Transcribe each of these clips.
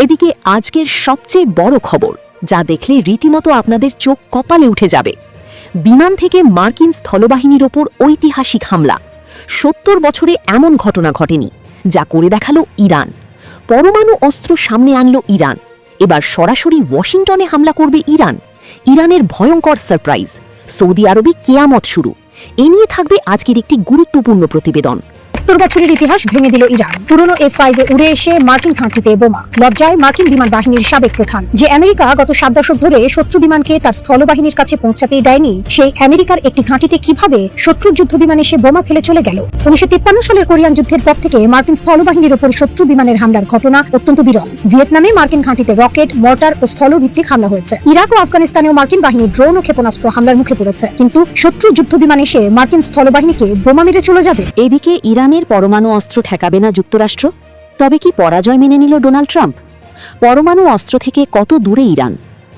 এদিকে আজকের সবচেয়ে বড় খবর, যা দেখলে রীতিমতো আপনাদের চোখ কপালে উঠে যাবে। বিমান থেকে মার্কিন স্থলবাহিনীর ওপর ঐতিহাসিক হামলা। ৭০ বছরে এমন ঘটনা ঘটেনি, যা করে দেখালো ইরান। পরমাণু অস্ত্র সামনে আনল ইরান। এবার সরাসরি ওয়াশিংটনে হামলা করবে ইরান। ইরানের ভয়ঙ্কর সারপ্রাইজ, সৌদি আরবে কেয়ামত শুরু। এ নিয়ে থাকবে আজকের একটি গুরুত্বপূর্ণ প্রতিবেদন। ৭০ বছরের ইতিহাস ভেঙে দিল ইরান। পুরনো F-5 উড়ে এসে মার্কিন ঘাঁটিতে বোমা। লজ্জায় মার্কিন বিমান বাহিনীর সাবেক প্রধান। যে আমেরিকা গত ৭ দশক ধরে শত্রু বিমানকে তার স্থলবাহিনীর কাছে পৌঁছাতেই দেয়নি, সেই আমেরিকার একটি ঘাঁটিতে কিভাবে শত্রুর যুদ্ধ বিমান এসে বোমা ফেলে চলে গেল। ১৯৫৩ সালের কোরিয়ান যুদ্ধের পর থেকে মার্কিন স্থলবাহিনীর ওপর শত্রু বিমানের হামলার ঘটনা অত্যন্ত বিরল। ভিয়েতনামে মার্কিন ঘাঁটিতে রকেট, মর্টার ও স্থলভিত্তিক হামলা হয়েছে। ইরাক ও আফগানিস্তানেও মার্কিন বাহিনী ড্রোন ও ক্ষেপণাস্ত্র হামলার মুখে পড়েছে। কিন্তু শত্রু যুদ্ধ বিমান এসে মার্কিন স্থলবাহিনীকে বোমা মেরে চলে যাবে। এদিকে ইরানের পরমাণু অস্ত্র ঠেকাবে না যুক্তরাষ্ট্র? তবে কি পরাজয় মেনে নিল ডোনাল্ড ট্রাম্প? পরমাণু অস্ত্র থেকে কত দূরে ইরান?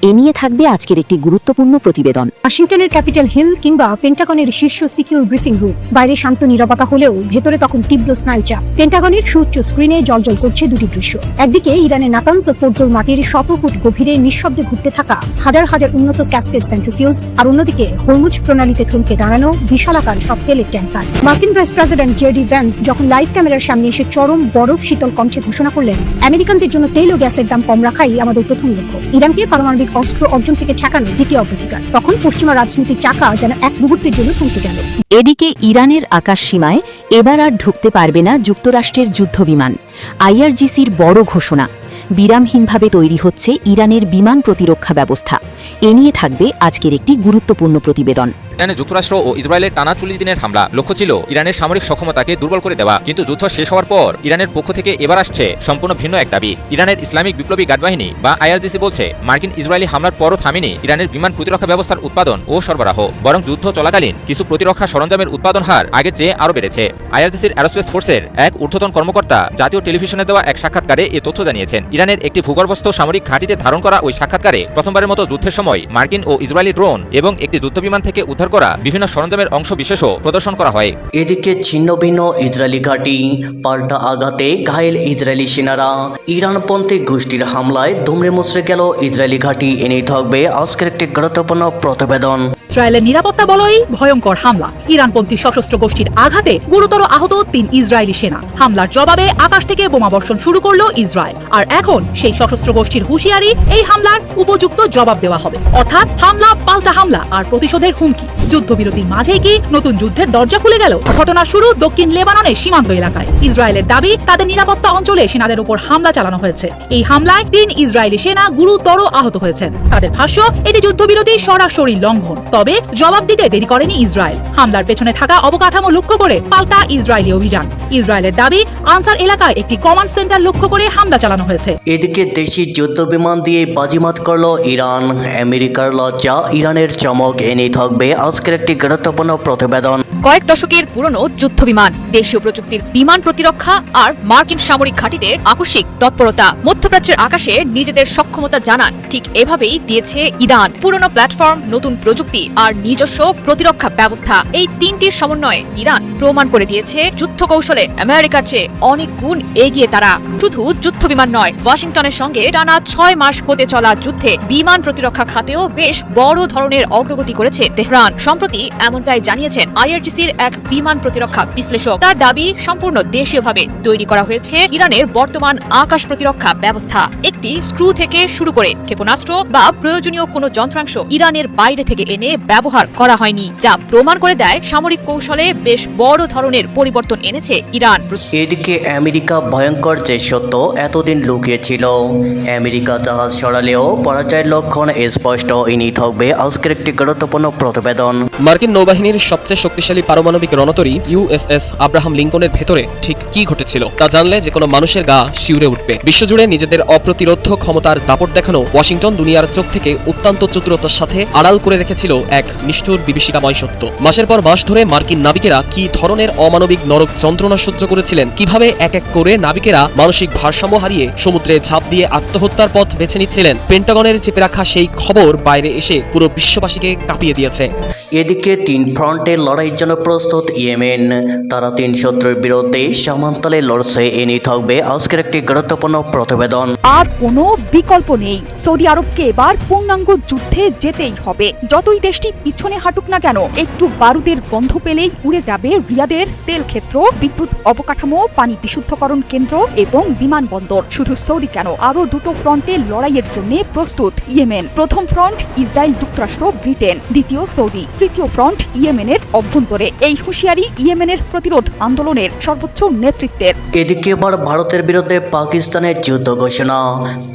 এ নিয়ে থাকবে আজকের একটি গুরুত্বপূর্ণ প্রতিবেদন। ওয়াশিংটনের ক্যাপিটাল হিল কিংবা পেন্টাগনের শীর্ষ সিকিউর ব্রিফিং রুম। বাইরে শান্ত নীরবতা হলেও ভেতরে তখন তীব্র স্নায়ুচাপ। পেন্টাগনের সুউচ্চ স্ক্রিনে জ্বলজ্বল করছে দুটি দৃশ্য। একদিকে ইরানের নাতানজ ও ফোর্দোর মাটির শত ফুট গভীরে নিঃশব্দে ঘুরতে থাকা হাজার হাজার উন্নত ক্যাসকেড সেন্ট্রিফিউজ, আর অন্যদিকে হরমুজ প্রণালীতে থমকে দাঁড়ানো বিশালাকার সব তেলের ট্যাঙ্কার। মার্কিন ভাইস প্রেসিডেন্ট জেডি ভ্যান্স যখন লাইভ ক্যামেরার সামনে এসে চরম বরফ শীতল কণ্ঠে ঘোষণা করলেন, আমেরিকানদের জন্য তেল ও গ্যাসের দাম কম রাখাই আমাদের প্রথম লক্ষ্য, ইরানকে পারমাণবিক অস্ত্র অর্জন থেকে ঠেকানো দ্বিতীয় অগ্রাধিকার, তখন পশ্চিমা রাজনীতির চাকা যেন এক মুহূর্তের জন্য থমকে গেল। এদিকে ইরানের আকাশ সীমায় এবার আর ঢুকতে পারবে না যুক্তরাষ্ট্রের যুদ্ধবিমান। আইআরজিসির বড় ঘোষণা। বিরামহীনভাবে তৈরি হচ্ছে ইরানের বিমান প্রতিরক্ষা ব্যবস্থা। এ নিয়ে থাকবে আজকের একটি গুরুত্বপূর্ণ প্রতিবেদন। ইরানে যুক্তরাষ্ট্র ও ইসরায়েলের টানা ৪০ দিনের হামলা লক্ষ্য ছিল ইরানের সামরিক সক্ষমতাকে দুর্বল করে দেওয়া। কিন্তু যুদ্ধ শেষ হওয়ার পর ইরানের পক্ষ থেকে এবার আসছে সম্পূর্ণ ভিন্ন এক দাবি। ইরানের ইসলামিক বিপ্লবী গার্ড বাহিনী বা আইআরজিসি বলছে, মার্কিন ইসরায়েলি হামলার পরও থামেনি ইরানের বিমান প্রতিরক্ষা ব্যবস্থার উৎপাদন ও সরবরাহ, বরং যুদ্ধ চলাকালীন কিছু প্রতিরক্ষা সরঞ্জামের উৎপাদন হার আগের চেয়ে আরও বেড়েছে। আইআরজিসির অ্যারোস্পেস ফোর্সের এক ঊর্ধ্বতন কর্মকর্তা জাতীয় টেলিভিশনে দেওয়া এক সাক্ষাৎকারে এ তথ্য জানিয়েছেন। ইরানের একটি ভূগর্ভস্থ সামরিক ঘাঁটিতে ধারণ করা ওই সাক্ষাৎকারে প্রথমবারের মতো যুদ্ধের সময় মার্কিন ও ইসরায়েলি ড্রোন এবং একটি যুদ্ধবিমান থেকে উদ্ধার করা বিভিন্ন সরঞ্জামের অংশ বিশেষও প্রদর্শন করা হয়। এদিকে ছিন্ন ভিন্ন ইসরায়েলি ঘাঁটি, পাল্টা আঘাতে ঘায়েল ইসরায়েলি সেনারা, ইরানপন্থী গোষ্ঠীর হামলায় দুমড়ে মুচড়ে গেল ইসরায়েলি ঘাঁটি। এনেই থাকবে আজকের একটি গুরুত্বপূর্ণ প্রতিবেদন। ইসরায়েলের নিরাপত্তা বলয়ই ভয়ঙ্কর হামলা। ইরানপন্থী সশস্ত্র গোষ্ঠীর আঘাতে গুরুতর আহত ৩ ইসরায়েলি সেনা। হামলার জবাবে আকাশ থেকে বোমাবর্ষণ শুরু করল ইসরায়েল। আর এখন সেই সশস্ত্র গোষ্ঠীর হুঁশিয়ারি, এই হামলার উপযুক্ত জবাব দেওয়া হবে। অর্থাৎ হামলা পাল্টা হামলা আর প্রতিশোধের হুমকি। যুদ্ধবিরতির মাঝেই কি নতুন যুদ্ধের দরজা খুলে গেল? ঘটনার শুরু দক্ষিণ লেবাননের সীমান্ত এলাকায়। ইসরায়েলের দাবি, তাদের নিরাপত্তা অঞ্চলে সেনাদের উপর হামলা চালানো হয়েছে। এই হামলায় ৩ ইসরায়েলি সেনা গুরুতর আহত হয়েছেন। তাদের ভাষ্য, এটি যুদ্ধবিরতির সরাসরি লঙ্ঘন। তবে জবাব দিতে দেরি করেনি ইসরায়েল। হামলার পেছনে থাকা অবকাঠামো লক্ষ্য করে পাল্টা ইসরায়েলি অভিযান। ইসরায়েলের দাবি, আনসার এলাকায় একটি কমান্ড সেন্টার লক্ষ্য করে হামলা চালানো হয়েছে। এদিকে দেশি যুদ্ধ বিমান দিয়ে বাজিমাত করলো ইরান। আমেরিকার লজ্জা, ইরানের চমক। এনেই থাকবে আজকের একটি গুরুত্বপূর্ণ প্রতিবেদন। কয়েক দশকের পুরনো যুদ্ধবিমান, দেশীয় প্রযুক্তির বিমান প্রতিরক্ষা আর মার্কিন সামরিক ঘাঁটিতে আকস্মিক তৎপরতা। মধ্যপ্রাচ্যের আকাশে নিজেদের সক্ষমতা জানান ঠিক এভাবেই দিয়েছে ইরান। পুরনো প্ল্যাটফর্ম, নতুন প্রযুক্তি আর নিজস্ব প্রতিরক্ষা ব্যবস্থা, এই তিনটির সমন্বয়ে ইরান প্রমাণ করে দিয়েছে যুদ্ধ কৌশলে আমেরিকার চেয়ে অনেক গুণ এগিয়ে তারা। শুধু যুদ্ধবিমান নয়, ওয়াশিংটনের সঙ্গে টানা ৬ মাস হতে চলা যুদ্ধে বিমান প্রতিরক্ষা খাতেও বেশ বড় ধরনের অগ্রগতি করেছে তেহরান। সম্প্রতি এমনটাই জানিয়েছেন আইআরজিসির এক বিমান প্রতিরক্ষা বিশ্লেষক। তার দাবি, সম্পূর্ণ দেশীয়ভাবে তৈরি করা হয়েছে ইরানের বর্তমান আকাশ প্রতিরক্ষা ব্যবস্থা। একটি স্ক্রু থেকে শুরু করে ক্ষেপণাস্ত্র বা প্রয়োজনীয় কোনো যন্ত্রাংশ ইরানের বাইরে থেকে এনে ব্যবহার করা হয়নি, যা প্রমাণ করে দেয় সামরিক কৌশলে বেশ বড় ধরনের পরিবর্তন এনেছে ইরান। এদিকে আমেরিকা ভয়ঙ্কর যে সত্য এতদিন লুকিয়েছিল। আমেরিকা জাহাজ সরালেও পরাজয়ের লক্ষণ স্পষ্ট। এনেই থাকবে আজকের একটি গুরুত্বপূর্ণ প্রতিবেদন। মার্কিন নৌবাহিনীর সবচেয়ে শক্তিশালী পারমাণবিক রণতরী ইউএসএস আব্রাহাম লিঙ্কনের ভেতরে ঠিক কি ঘটেছিল তা জানলে যে কোনো মানুষের গা শিউরে উঠবে। বিশ্বজুড়ে নিজেদের অপ্রতিরোধ্য ক্ষমতার দাপট দেখানো ওয়াশিংটন দুনিয়ার চোখ থেকে অত্যন্ত চতুরতার সাথে আড়াল করে রেখেছিল এক নিষ্ঠুর বিভীষিকাময় সত্য। মাসের পর মাস ধরে মার্কিন নাবিকেরা কি ধরনের অমানবিক নরক যন্ত্রণা সহ্য করেছিলেন, কিভাবে এক এক করে নাবিকেরা মানসিক ভারসাম্য হারিয়ে সমুদ্রে ঝাঁপ দিয়ে আত্মহত্যার পথ বেছে নিচ্ছিলেন, পেন্টাগনের চেপে রাখা সেই খবর বাইরে এসে পুরো বিশ্ববাসীকে কাঁপিয়ে দিয়েছে। এদিকে 3 ফ্রন্টে লড়াইয়ের জন্য প্রস্তুত ইয়েমেন। তারা 3 শত্রুর বিরুদ্ধে সমান্তরালে লড়ছে। এ নিয়ে থাকবে আজকের একটি গুরুত্বপূর্ণ প্রতিবেদন। আর কোনো বিকল্প নেই। সৌদি আরবকে এবার পূর্ণাঙ্গ যুদ্ধে যেতেই হবে। যতই দেশটি পিছনে হাঁটুক না কেন, একটু বারুদের গন্ধ পেলেই উড়ে যাবে রিয়াদের তেল ক্ষেত্র, বিদ্যুৎ অবকাঠামো, পানি বিশুদ্ধকরণ কেন্দ্র এবং বিমানবন্দর। শুধু সৌদি কেন, আরও 2টো ফ্রন্টে লড়াইয়ের জন্য প্রস্তুত ইয়েমেন। প্রথম ফ্রন্ট ইসরায়েল, যুক্তরাষ্ট্র, ব্রিটেন। দ্বিতীয় সৌদি। তৃতীয় ফ্রন্ট ইয়েমেনের অভ্যন্তরে। এই হুঁশিয়ারি ইয়েমেনের প্রতিরোধ আন্দোলনের সর্বোচ্চ নেতৃত্বের। এদিকে এবার ভারতের বিরুদ্ধে পাকিস্তানের যুদ্ধ ঘোষণা।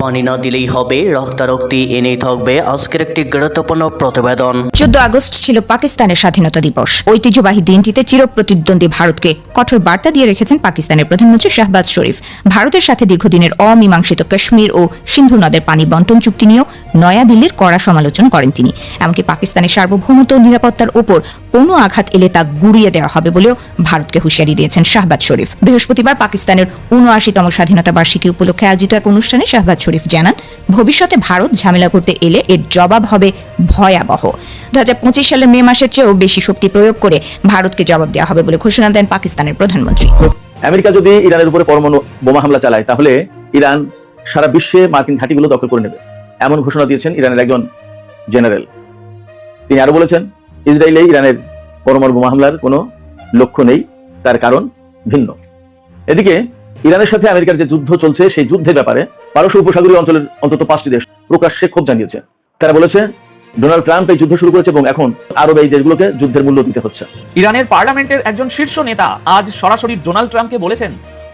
পানি না দিলেই হবে রক্তারক্তি। এনেই থাকবে আজকের একটি গুরুত্বপূর্ণ প্রতিবেদন। 14 আগস্ট ছিল পাকিস্তানের স্বাধীনতা দিবস। ঐতিহ্যবাহী দিনটিতে চিরপ্রতিদ্বন্দ্বী ভারতকে কঠোর বার্তা দিয়ে রেখেছেন পাকিস্তানের প্রধানমন্ত্রী শাহবাজ শরীফ। ভারতের সাথে দীর্ঘদিনের অমীমাংসিত কাশ্মীর ও সিন্ধু নদের পানি বন্টন চুক্তি নিয়েও নয়াদিল্লির কড়া সমালোচনা করেন তিনি। এমনকি পাকিস্তানের সার্বভৌমত্ব ও নিরাপত্তার উপর কোনো আঘাত এলে তা গুড়িয়ে দেওয়া হবে বলেও ভারতকে হুঁশিয়ারি দিয়েছেন শাহবাজ শরীফ। বৃহস্পতিবার পাকিস্তানের 79তম স্বাধীনতা বার্ষিকী উপলক্ষে আয়োজিত এক অনুষ্ঠানে শাহবাজ শরীফ জানান, ভবিষ্যতে ভারত ঝামেলা করতে এলে এর জবাব হবে ভয়াবহ। 2025 সালের মে মাসের চেয়েও বেশি শক্তি প্রয়োগ করে ভারতকে জবাব দেওয়া হবে বলে ঘোষণা দেন পাকিস্তানের প্রধানমন্ত্রী। আমেরিকা যদি ইরানের উপরে পরমাণু বোমা হামলা চালায়, তাহলে ইরান সারা বিশ্বে মার্কিন ঘাঁটিগুলো দখল করে নেবে, এমন ঘোষণা দিয়েছেন ইরানের একজন জেনারেল। তিনি আরো বলেছেন, ইসরায়েলে ইরানের পরমাণু বোমা হামলার কোনো লক্ষ্য নেই, তার কারণ ভিন্ন। এদিকে ইরানের সাথে আমেরিকার যে যুদ্ধ চলছে, সেই যুদ্ধের ব্যাপারে পারস্য উপসাগরীয় অঞ্চলের অন্তত 5টি দেশ প্রকাশ্যে ক্ষোভ জানিয়েছে। তারা বলেছে, ডোনাল্ড ট্রাম্প এই যুদ্ধ শুরু করেছে এবং এখন আরব এই দেশগুলোকে যুদ্ধের মূল্য দিতে হচ্ছে। ইরানের পার্লামেন্টের একজন শীর্ষ নেতা আজ সরাসরি ডোনাল্ড ট্রাম্পকে বলেছেন,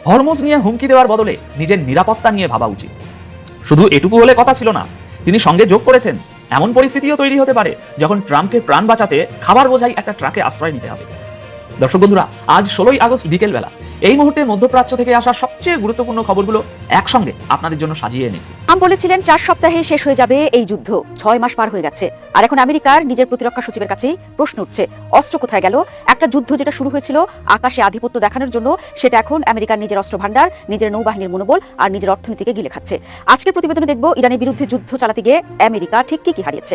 হরমুজ নিয়ে হুমকি দেওয়ার বদলে নিজের নিরাপত্তা নিয়ে ভাবা উচিত। শুধু এটুকু হলে কথা ছিল না, তিনি সঙ্গে যোগ করেছেন, এমন পরিস্থিতিও তৈরি হতে পারে যখন ট্রাম্পকে প্রাণ বাঁচাতে খাবার বোঝাই একটা ট্রাকে আশ্রয় নিতে হবে। দর্শক বন্ধুরা, আজ 16 আগস্ট বিকেলবেলা এই মুহূর্তে মধ্যপ্রাচ্য থেকে আসা সবচেয়ে গুরুত্বপূর্ণ খবরগুলো একসঙ্গে আপনাদের জন্য সাজিয়ে এনেছি। ট্রাম্প বলেছিলেন 4 সপ্তাহে শেষ হয়ে যাবে এই যুদ্ধ। 6 মাস পার হয়ে গেছে, আর এখন আমেরিকার নিজের প্রতিরক্ষা সচিবের কাছেই প্রশ্ন উঠছে, অস্ত্র কোথায় গেল? একটা যুদ্ধ যেটা শুরু হয়েছিল আকাশে আধিপত্য দেখানোর জন্য, সেটা এখন আমেরিকার নিজের অস্ত্র ভান্ডার, নিজের নৌবাহিনীর মনোবল আর নিজের অর্থনীতিকে গিলে খাচ্ছে। আজকের প্রতিবেদনে দেখব ইরানের বিরুদ্ধে যুদ্ধ চালাতে গিয়ে আমেরিকা ঠিক কি হারিয়েছে।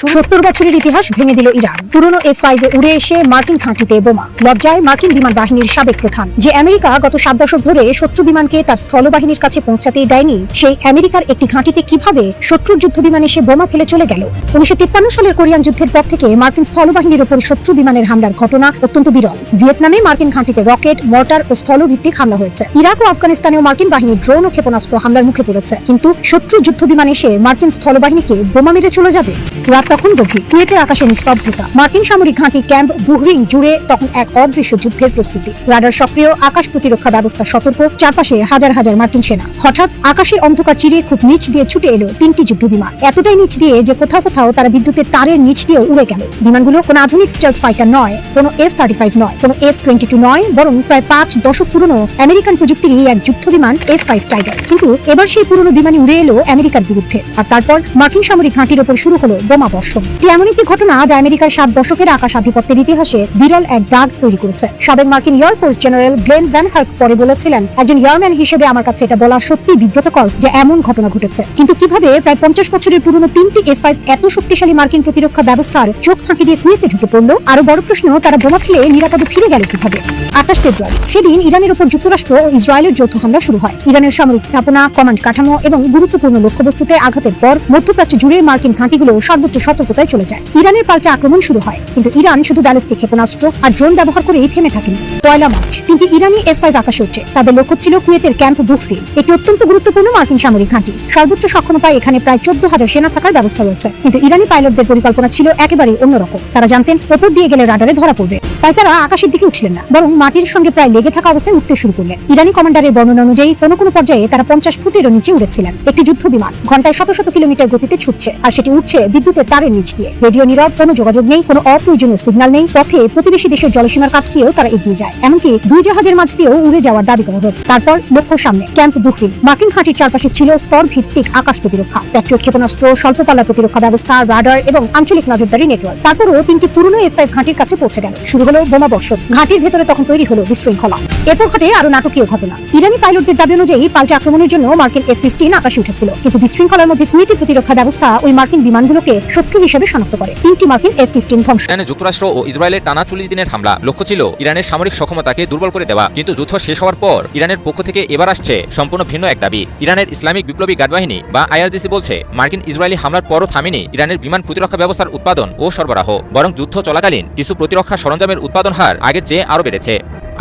70 বছরের ইতিহাস ভেঙে দিল ইরান। পুরনো F-5 উড়ে এসে মার্কিন ঘাঁটিতে বোমা। লজ্জায় মার্কিন বিমান বাহিনীর সাবেক প্রধান। যে আমেরিকা গত 7 দশক ধরে শত্রু বিমানকে তার স্থলবাহিনীর কাছে পৌঁছাতেই দেয়নি, সেই আমেরিকার একটি ঘাঁটিতে কিভাবে শত্রুর যুদ্ধ বিমান এসে বোমা ফেলে চলে গেল। 1953 সালের কোরিয়ান যুদ্ধের পর থেকে মার্কিন স্থলবাহিনীর উপর শত্রু বিমানের হামলার ঘটনা অত্যন্ত বিরল। ভিয়েতনামে মার্কিন ঘাঁটিতে রকেট, মর্টার ও স্থলভিত্তিক হামলা হয়েছে। ইরাক ও আফগানিস্তানেও মার্কিন বাহিনী ড্রোন ও ক্ষেপণাস্ত্র হামলার মুখে পড়েছে। কিন্তু শত্রু যুদ্ধ বিমান এসে মার্কিন স্থলবাহিনীকে বোমা মেরে চলে যাবে। রাত তখন গভীর, কুয়েতের আকাশে নিস্তব্ধতা। মার্কিন সামরিক ঘাঁটি ক্যাম্প বুহরিং জুড়ে তখন এক অদৃশ্য যুদ্ধের প্রস্তুতি। রাডার সক্রিয়, আকাশ প্রতিরক্ষা ব্যবস্থা সতর্ক, চারপাশে হাজার হাজার মার্কিন সেনা। হঠাৎ আকাশের অন্ধকার চিরিয়ে খুব নিচ দিয়ে ছুটে এলো 3টি যুদ্ধ বিমান। এতটাই নিচ দিয়ে যে কোথাও কোথাও তারা বিদ্যুতের তারের নিচ দিয়ে উড়ে গেল। বিমানগুলো কোনো আধুনিক স্টেলথ ফাইটার নয়, কোনো F-35 নয়, কোনো F-22 নয়, বরং প্রায় 5 দশক পুরনো আমেরিকান প্রযুক্তিরই এক যুদ্ধ বিমান F-5 টাইগার। কিন্তু এবার সেই পুরনো বিমানই উড়ে এলো আমেরিকার বিরুদ্ধে, আর তারপর মার্কিন সামরিক ঘাঁটির উপর শুরু হলো বোমা বর্ষণ। এমন একটি ঘটনা যা আমেরিকার 7 দশকের আকাশ আধিপত্যের ইতিহাসে বিরল এক দাগ তৈরি করেছে। সাবেক মার্কিন air force general Glen VanHerck পরে বলেছিলেন, একজন এয়ারম্যান হিসেবে আমার কাছে এটা বলা সত্যি বিব্রতকর যে এমন ঘটনা ঘটেছে। কিন্তু কিভাবে প্রায় 50 বছরের পুরনো 3টি F-5 এত শক্তিশালী মার্কিন প্রতিরক্ষা ব্যবস্থার চোখ ফাঁকি দিয়ে কুয়েতে ঢুকে পড়লো? আরো বড় প্রশ্ন, তারা বোমা ফেলে নিরাপদে ফিরে গেল কিভাবে? 28 ফেব্রুয়ারি সেদিন ইরানের উপর যুক্তরাষ্ট্র ও ইসরায়েলের যৌথ হামলা শুরু হয়। ইরানের সামরিক স্থাপনা, কমান্ড কাঠামো এবং গুরুত্বপূর্ণ লক্ষ্যবস্তুতে আঘাতের পর মধ্যপ্রাচ্য জুড়ে মার্কিন ঘাঁটিগুলো সর্বোচ্চ সতর্কতায় চলে যায়। ইরানের পাল্টা আক্রমণ শুরু হয়, কিন্তু ইরান শুধু ব্যালিস্টিক ক্ষেপণাস্ত্র আর ড্রোন ব্যবহার করেই থেমে থাকেনি। 1 মার্চ 3টি ইরানি F-5 আকাশে উঠছে। তাদের লক্ষ্য ছিল কুয়েতের ক্যাম্প বুহরিং, একটি অত্যন্ত গুরুত্বপূর্ণ মার্কিন সামরিক ঘাঁটি। সর্বোচ্চ সক্ষমতায় এখানে প্রায় 14,000 সেনা থাকার ব্যবস্থা রয়েছে। কিন্তু ইরানি পাইলটদের পরিকল্পনা ছিল একেবারে অন্যরকম। তারা জানতেন ওপর দিয়ে গেলে রাডারে ধরা পড়বে, তাই তারা আকাশের দিকে উঠছিলেন না, বরং মাটির সঙ্গে প্রায় লেগে থাকা অবস্থায় উঠতে শুরু করলেন। ইরানি কমান্ডারের বর্ণনা অনুযায়ী কোনো কোনো পর্যায়ে তারা 50 ফুটেরও নিচে উড়েছিলেন। একটি যুদ্ধ বিমান ঘন্টায় শত শত কিলোমিটার গতিতে ছুটছে, আর সেটি উঠছে বিদ্যুতের তারের নিচ দিয়ে। রেডিও নীরব, কোনো যোগাযোগ নেই, কোনো অপ্রয়োজনীয় সিগন্যাল নেই। পথে প্রতিবেশী দেশের জলসীমা সীমার কাছ দিয়েও তারা এগিয়ে যায়, এমনকি 2 জাহাজের মাঝ দিয়েও উড়ে যাওয়ার দাবি করা হচ্ছে। তারপর লক্ষ্য সামনে ক্যাম্প বুহরি। মার্কিন ঘাঁটির চারপাশে ছিল স্তর ভিত্তিক আকাশ প্রতিরক্ষা, প্যাট্রিয়ট ক্ষেপণাস্ত্র, স্বল্পপাল্লা প্রতিরক্ষা ব্যবস্থা, রাডার এবং আঞ্চলিক নজরদারি নেটওয়ার্ক। তারপরও 3টি পুরনো F5 ঘাঁটির কাছে পৌঁছে গেল। শুরু হলো বোমা বর্ষণ। ঘাঁটির ভেতরে তখন তৈরি হলো বিশৃঙ্খলা। এরপর ঘটে আরো নাটকীয় ঘটনা। ইরানি পাইলটদের দাবি অনুযায়ী পাল্টা আক্রমণের জন্য মার্কিন F-15 আকাশে উঠেছিল, কিন্তু বিশৃঙ্খলার মধ্যে কুয়েতি প্রতিরক্ষা ব্যবস্থা ওই মার্কিন বিমানগুলোকে শত্রু হিসেবে শনাক্ত করে। 3টি মার্কিন F-15 ধ্বংস। ইরানে যুক্তরাষ্ট্র ও ইসরায়েলের টানা 40 দিনের হামলা লক্ষ্য ছিল ইরানের সামরিক সক্ষমতাকে দুর্বল করে দেওয়া, কিন্তু যুদ্ধ শেষ হওয়ার পর ইরানের পক্ষ থেকে এবার আসছে সম্পূর্ণ ভিন্ন এক দাবি। ইরানের ইসলামিক বিপ্লবী গার্ড বাহিনী বা IRGC বলছে, মার্কিন ইসরায়েলি হামলার পরও থামেনি ইরানের বিমান প্রতিরক্ষা ব্যবস্থার উৎপাদন ও সরবরাহ, বরং যুদ্ধ চলাকালীন কিছু প্রতিরক্ষা সরঞ্জামের উৎপাদন হার আগের চেয়ে আরও বেড়েছে।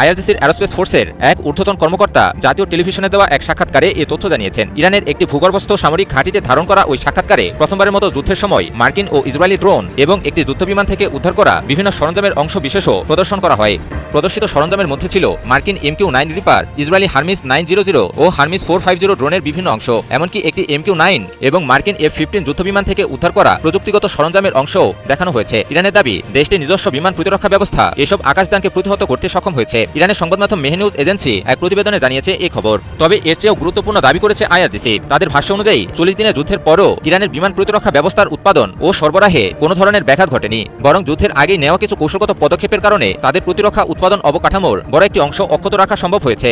IRGCর অ্যারোস্পেস ফোর্সের এক ঊর্ধ্বতন কর্মকর্তা জাতীয় টেলিভিশনে দেওয়া এক সাক্ষাৎকারে এ তথ্য জানিয়েছেন। ইরানের একটি ভূগর্ভস্থ সামরিক ঘাঁটিতে ধারণ করা ওই সাক্ষাৎকারে প্রথমবারের মতো যুদ্ধের সময় মার্কিন ও ইসরায়েলি ড্রোন এবং একটি যুদ্ধবিমান থেকে উদ্ধার করা বিভিন্ন সরঞ্জামের অংশ বিশেষও প্রদর্শন করা হয়। প্রদর্শিত সরঞ্জামের মধ্যে ছিল মার্কিন MQ-9 রিপার, ইসরায়েলি হারমিস 900 ও হারমিস 450 ড্রোনের বিভিন্ন অংশ, এমনকি একটি MQ-9 এবং মার্কিন F-15 যুদ্ধবিমান থেকে উদ্ধার করা প্রযুক্তিগত সরঞ্জামের অংশও দেখানো হয়েছে। ইরানের দাবি, দেশটির নিজস্ব বিমান প্রতিরক্ষা ব্যবস্থা এসব আকাশযানকে প্রতিহত করতে সক্ষম হয়েছে। ইরানের সংবাদ মাধ্যম মেহে নিউজ এজেন্সি এক প্রতিবেদনে জানিয়েছে এই খবর। তবে এর চেয়েও গুরুত্বপূর্ণ দাবি করেছে IRGC। তাদের ভাষ্য অনুযায়ী 40 দিনের যুদ্ধের পরও ইরানের বিমান প্রতিরক্ষা ব্যবস্থার উৎপাদন ও সরবরাহে কোনো ধরনের ব্যাঘাত ঘটেনি, বরং যুদ্ধের আগেই নেওয়া কিছু কৌশলগত পদক্ষেপের কারণে তাদের প্রতিরক্ষা উৎপাদন অবকাঠামোর বড় একটি অংশ অক্ষত রাখা সম্ভব হয়েছে।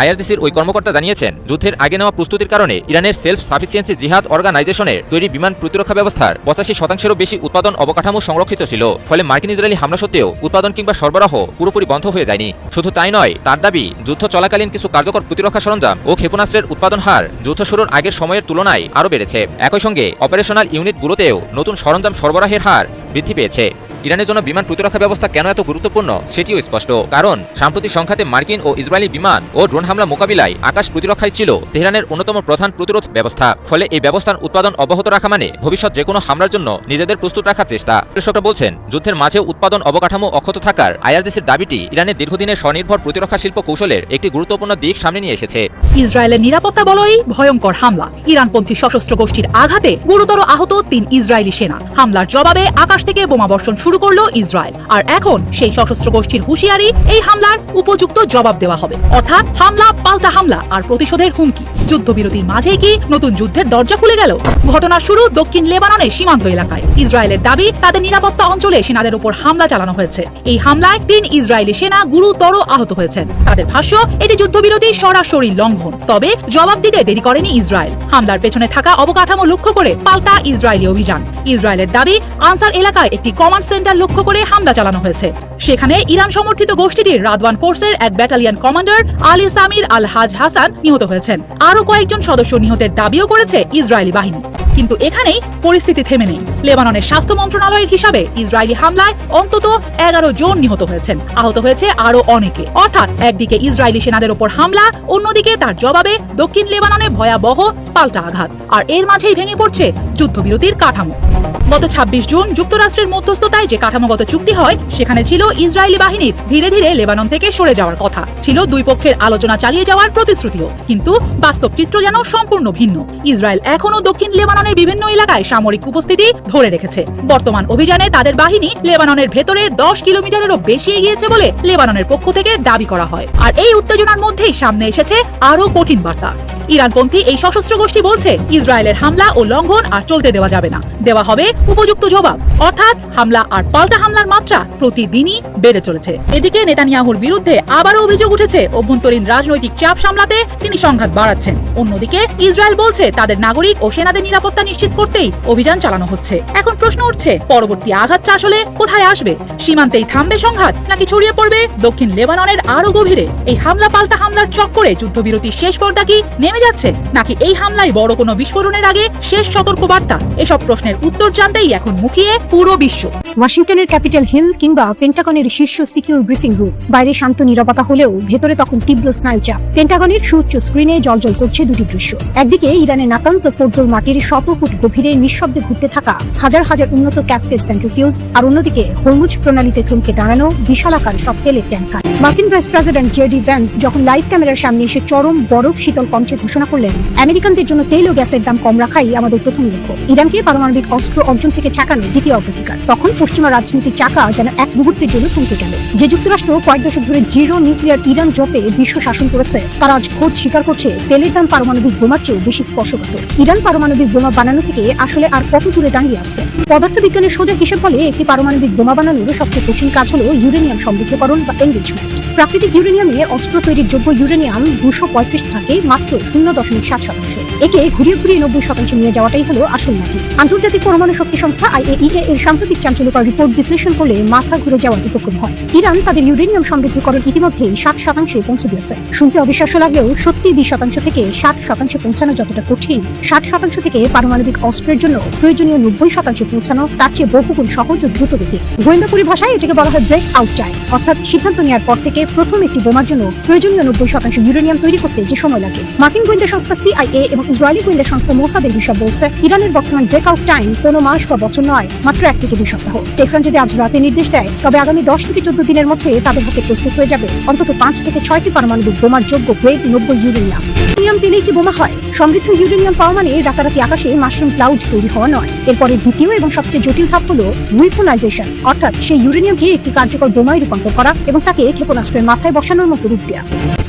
IRGCর ওই কর্মকর্তা জানিয়েছেন, যুদ্ধের আগে নেওয়া প্রস্তুতির কারণে ইরানের সেলফ সাফিসিয়েন্সি জিহাদ অর্গানাইজেশনের তৈরি বিমান প্রতিরক্ষা ব্যবস্থার 85%-এরও বেশি উৎপাদন অবকাঠামো সংরক্ষিত ছিল। ফলে মার্কিন ইসরায়েলি হামলা সত্ত্বেও উৎপাদন কিংবা সরবরাহ পুরোপুরি বন্ধ হয়ে যায়নি। শুধু তাই নয়, তার দাবি, যুদ্ধ চলাকালীন কিছু কার্যকর প্রতিরক্ষা সরঞ্জাম ও ক্ষেপণাস্ত্রের উৎপাদন হার যুদ্ধ শুরুর আগের সময়ের তুলনায় আরও বেড়েছে। একই সঙ্গে অপারেশনাল ইউনিটগুলোতেও নতুন সরঞ্জাম সরবরাহের হার বৃদ্ধি পেয়েছে। ইরানের জন্য বিমান প্রতিরক্ষা ব্যবস্থা কেন এত গুরুত্বপূর্ণ সেটিও স্পষ্ট, কারণ সাম্প্রতিক সংঘাতে মার্কিন ও ইসরায়েলি বিমান ও ড্রোন হামলা মোকাবিলায় আকাশ প্রতিরক্ষাই ছিল তেহরানের অন্যতম প্রধান প্রতিরোধ ব্যবস্থা। ফলে এই ব্যবস্থার উৎপাদন অব্যাহত রাখা মানে ভবিষ্যৎ যে কোনো হামলার জন্য নিজেদের প্রস্তুত রাখার চেষ্টা। বিশ্লেষকরা বলছেন, যুদ্ধের মাঝে উৎপাদন অবকাঠামো অক্ষত থাকার IRGCর দাবিটি ইরানের দীর্ঘদিনের স্বনির্ভর প্রতিরক্ষা শিল্প কৌশলের একটি গুরুত্বপূর্ণ দিক সামনে নিয়ে এসেছে। ইসরায়েলের নিরাপত্তা বলয়ই ভয়ঙ্কর হামলা। ইরানপন্থী সশস্ত্র গোষ্ঠীর আঘাতে গুরুতর আহত 3 ইসরায়েলি সেনা। হামলার জবাবে আকাশ থেকে বোমা বর্ষণ শুরু করলো ইসরায়েল, আর এখন সেই সশস্ত্র গোষ্ঠীর হুঁশিয়ারি, এই হামলার উপযুক্ত জবাব দেওয়া হবে, অর্থাৎ হামলা পাল্টা হামলা আর প্রতিশোধের হুমকি। যুদ্ধবিরতির মাঝেই কি নতুন যুদ্ধের দরজা খুলে গেল? ঘটনার শুরু দক্ষিণ লেবাননের সীমান্ত এলাকায়। ইসরায়েলের দাবি, তাদের নিরাপত্তা অঞ্চলে সেনাদের উপর হামলা চালানো হয়েছে। এই হামলায় 3 ইসরায়েলি সেনা গুরুতর আহত হয়েছেন। তাদের ভাষ্য, এটি যুদ্ধবিরতির সরাসরি লঙ্ঘন। তবে জবাব দিতে দেরি করেনি ইসরায়েল। হামলার পেছনে থাকা অবকাঠামো লক্ষ্য করে পাল্টা ইসরায়েলি অভিযান। ইসরায়েলের দাবি, আনসার এলাকায় একটি কমান্ড সেন্টার লক্ষ্য করে হামলা চালানো হয়েছে। সেখানে ইরান সমর্থিত গোষ্ঠীটির রাদওয়ান ফোর্সের এক ব্যাটালিয়ন কমান্ডার আলী সামির আল হাজ হাসান নিহত হয়েছেন। আরও কয়েকজন সদস্য নিহতের দাবিও করেছে ইসরায়েলি বাহিনী। কিন্তু এখানেই পরিস্থিতি থেমে নেই। লেবাননের স্বাস্থ্য মন্ত্রণালয়ের হিসাবে ইসরায়েলি হামলায় অন্তত 11 জন নিহত হয়েছেন, আহত হয়েছে আরো অনেকে। অর্থাৎ একদিকে ইসরায়েলি সেনাদের উপর হামলা, অন্যদিকে তার জবাবে দক্ষিণ লেবাননে ভয়াবহ পাল্টা আঘাত। আর এর মাঝেই ভেঙে পড়ছে যুদ্ধবিরতির কাঠামো। গত 26 জুন যুক্তরাষ্ট্রের মধ্যস্থতায় যে কাঠামোগত চুক্তি হয়, সেখানে ছিল ইসরায়েলি বাহিনীর ধীরে ধীরে লেবানন থেকে সরে যাওয়ার কথা, ছিল দুই পক্ষের আলোচনা চালিয়ে যাওয়ার প্রতিশ্রুতিও। কিন্তু বাস্তব চিত্র যেন সম্পূর্ণ ভিন্ন। ইসরায়েল এখনো দক্ষিণ লেবাননের বিভিন্ন এলাকায় সামরিক উপস্থিতি ধরে রেখেছে। বর্তমান অভিযানে তাদের বাহিনী লেবাননের ভেতরে 10 কিলোমিটারেরও বেশি এগিয়েছে বলে লেবাননের পক্ষ থেকে দাবি করা হয়। আর এই উত্তেজনার মধ্যেই সামনে এসেছে আরও কঠিন বার্তা। ইরানপন্থী এই সশস্ত্র গোষ্ঠী বলছে, ইসরায়েলের হামলা ও লঙ্ঘন আর চলতে দেওয়া যাবে না, দেওয়া হবে উপযুক্ত জবাব। অর্থাৎ হামলা আর পাল্টা হামলার মাত্রা প্রতিদিনই বেড়ে চলেছে। এদিকে নেতানিয়াহুর বিরুদ্ধে আবারও অভিযোগ উঠেছে, অভ্যন্তরীণ রাজনৈতিক চাপ সামলাতে তিনি সংঘাত বাড়াচ্ছেন। অন্যদিকে ইসরায়েল বলছে, তাদের নাগরিক ও সেনাদের নিরাপত্তা নিশ্চিত করতেই অভিযান চালানো হচ্ছে। এখন প্রশ্ন উঠছে, পরবর্তী আঘাতটা আসলে কোথায় আসবে? সীমান্তেই থামবে সংঘাত, নাকি ছড়িয়ে পড়বে দক্ষিণ লেবাননের আরো গভীরে? এই হামলা পাল্টা হামলার চক্করে যুদ্ধবিরতির শেষ পর্দা কি নেমে যাচ্ছে, নাকি এই হামলায় বড় কোনো বিস্ফোরণের আগে শেষ সতর্ক বার্তা? এসব প্রশ্নের উত্তর জানতেই এখন মুখিয়ে পুরো বিশ্ব। ওয়াশিংটনের ক্যাপিটাল হিল কিংবা পেন্টাগনের শীর্ষ সিকিউর ব্রিফিং রুম। বাইরে শান্ত নীরবতা হলেও ভেতরে তখন তীব্র স্নায়ুচাপ। পেন্টাগনের সুউচ্চ স্ক্রিনে জ্বলজ্বল করছে দুটি দৃশ্য। একদিকে ইরানের নাতানজ ও ফোর্দোর মাটির শত ফুট গভীরে নিঃশব্দে ঘুরতে থাকা হাজার হাজার উন্নত ক্যাসকেড সেন্ট্রিফিউজ, আর অন্যদিকে হরমুজ প্রণালীতে থমকে দাঁড়ানো বিশালাকার সব তেলের ট্যাঙ্কার। মার্কিন ভাইস প্রেসিডেন্ট জেডি ভ্যান্স যখন লাইভ ক্যামেরার সামনে এসে চরম বরফ শীতল কণ্ঠে ঘোষণা করলেন, আমেরিকানদের জন্য তেল ও গ্যাসের দাম কম রাখাই আমাদের প্রথম লক্ষ্য। ইরানকে পারমাণবিক অস্ত্র অর্জন থেকে ঠেকানো দ্বিতীয় অগ্রাধিকার। তখন পশ্চিমা রাজনীতির চাকা যেন এক মুহূর্তের জন্য থমকে গেল। যে যুক্তরাষ্ট্র কয়েক দশক ধরে জিরো নিউক্লিয়ার ইরান জোটে বিশ্ব শাসন করেছে, তারা আজ খোঁজ স্বীকার করছে তেলের দাম পারমাণবিক বোমার চেয়েও বেশি স্পর্শকাতর। ইরান পারমাণবিক বোমা বানানো থেকে আসলে আর কত দূরে দাঁড়িয়ে আছে? পদার্থবিজ্ঞানের সোজা হিসেব বলে একটি পারমাণবিক বোমা বানানোর সবচেয়ে কঠিন কাজ হলো ইউরেনিয়াম সমৃদ্ধকরণ বা এনরিচমেন্ট। প্রাকৃতিক ইউরেনিয়ামে অস্ত্র তৈরির যোগ্য ইউরেনিয়াম 235 থাকে মাত্র 0.7%। একে ঘুরিয়ে 90% নিয়ে যাওয়াটাই হলো আসল ম্যাজিক। আন্তর্জাতিক পরমাণু শক্তি সংস্থা IAEA এর সাম্প্রতিক চাঞ্চল্যকর রিপোর্ট বিশ্লেষণ করলে মাথা ঘুরে যাওয়ার উপক্রম হয়। ইরান তাদের ইউরেনিয়াম সমৃদ্ধকরণ ইতিমধ্যেই 60% পৌঁছে দিয়েছে। শুনতে অবিশ্বাস্য লাগলেও সত্যি 20% থেকে 60% পৌঁছানো যতটা কঠিন, 60% থেকে পারমাণবিক অস্ত্রের জন্য প্রয়োজনীয় 90% পৌঁছানো তার চেয়ে বহুগুণ সহজ ও দ্রুতগতি। গোয়েন্দা পরিভাষায় এটাকে বলা হয় ব্রেক আউট টাইম, অর্থাৎ সিদ্ধান্ত নেওয়ার পর থেকে প্রথম একটি বোমার জন্য প্রয়োজনীয় 90% ইউরেনিয়াম তৈরি করতে যে সময় লাগে। মার্কিন গোয়েন্দা সংস্থা CIA এবং ইসরায়েলি গোয়েন্দা সংস্থা মোসাদের হিসাব বলছে ইরানের বর্তমান ব্রেকআউট টাইম কোনো মাস বা বছর নয়, মাত্র 1 থেকে 2 সপ্তাহ। তেহরান যদি আজ রাতে নির্দেশ দেয়, তবে আগামী 10 থেকে 14 দিনের মধ্যে তাদের হাতে প্রস্তুত হয়ে যাবে অন্তত 5 থেকে 6টি পারমাণবিক বোমার যোগ্য গ্রেড 90 ইউরেনিয়াম। ইউরেনিয়াম পেলেই কি বোমা হয়? সমৃদ্ধ ইউরেনিয়াম পাওয়া মানে রাতারাতি আকাশে মাশরুম ক্লাউড তৈরি হওয়া নয়। এরপরে দ্বিতীয় এবং সবচেয়ে জটিল ধাপ হলো উইপনাইজেশন, অর্থাৎ সেই ইউরেনিয়ামকে একটি কার্যকর বোমায় রূপান্তর করা এবং তাকে ক্ষেপণাস্ত্রের মাথায় বসানোর মতো রূপ দেওয়া।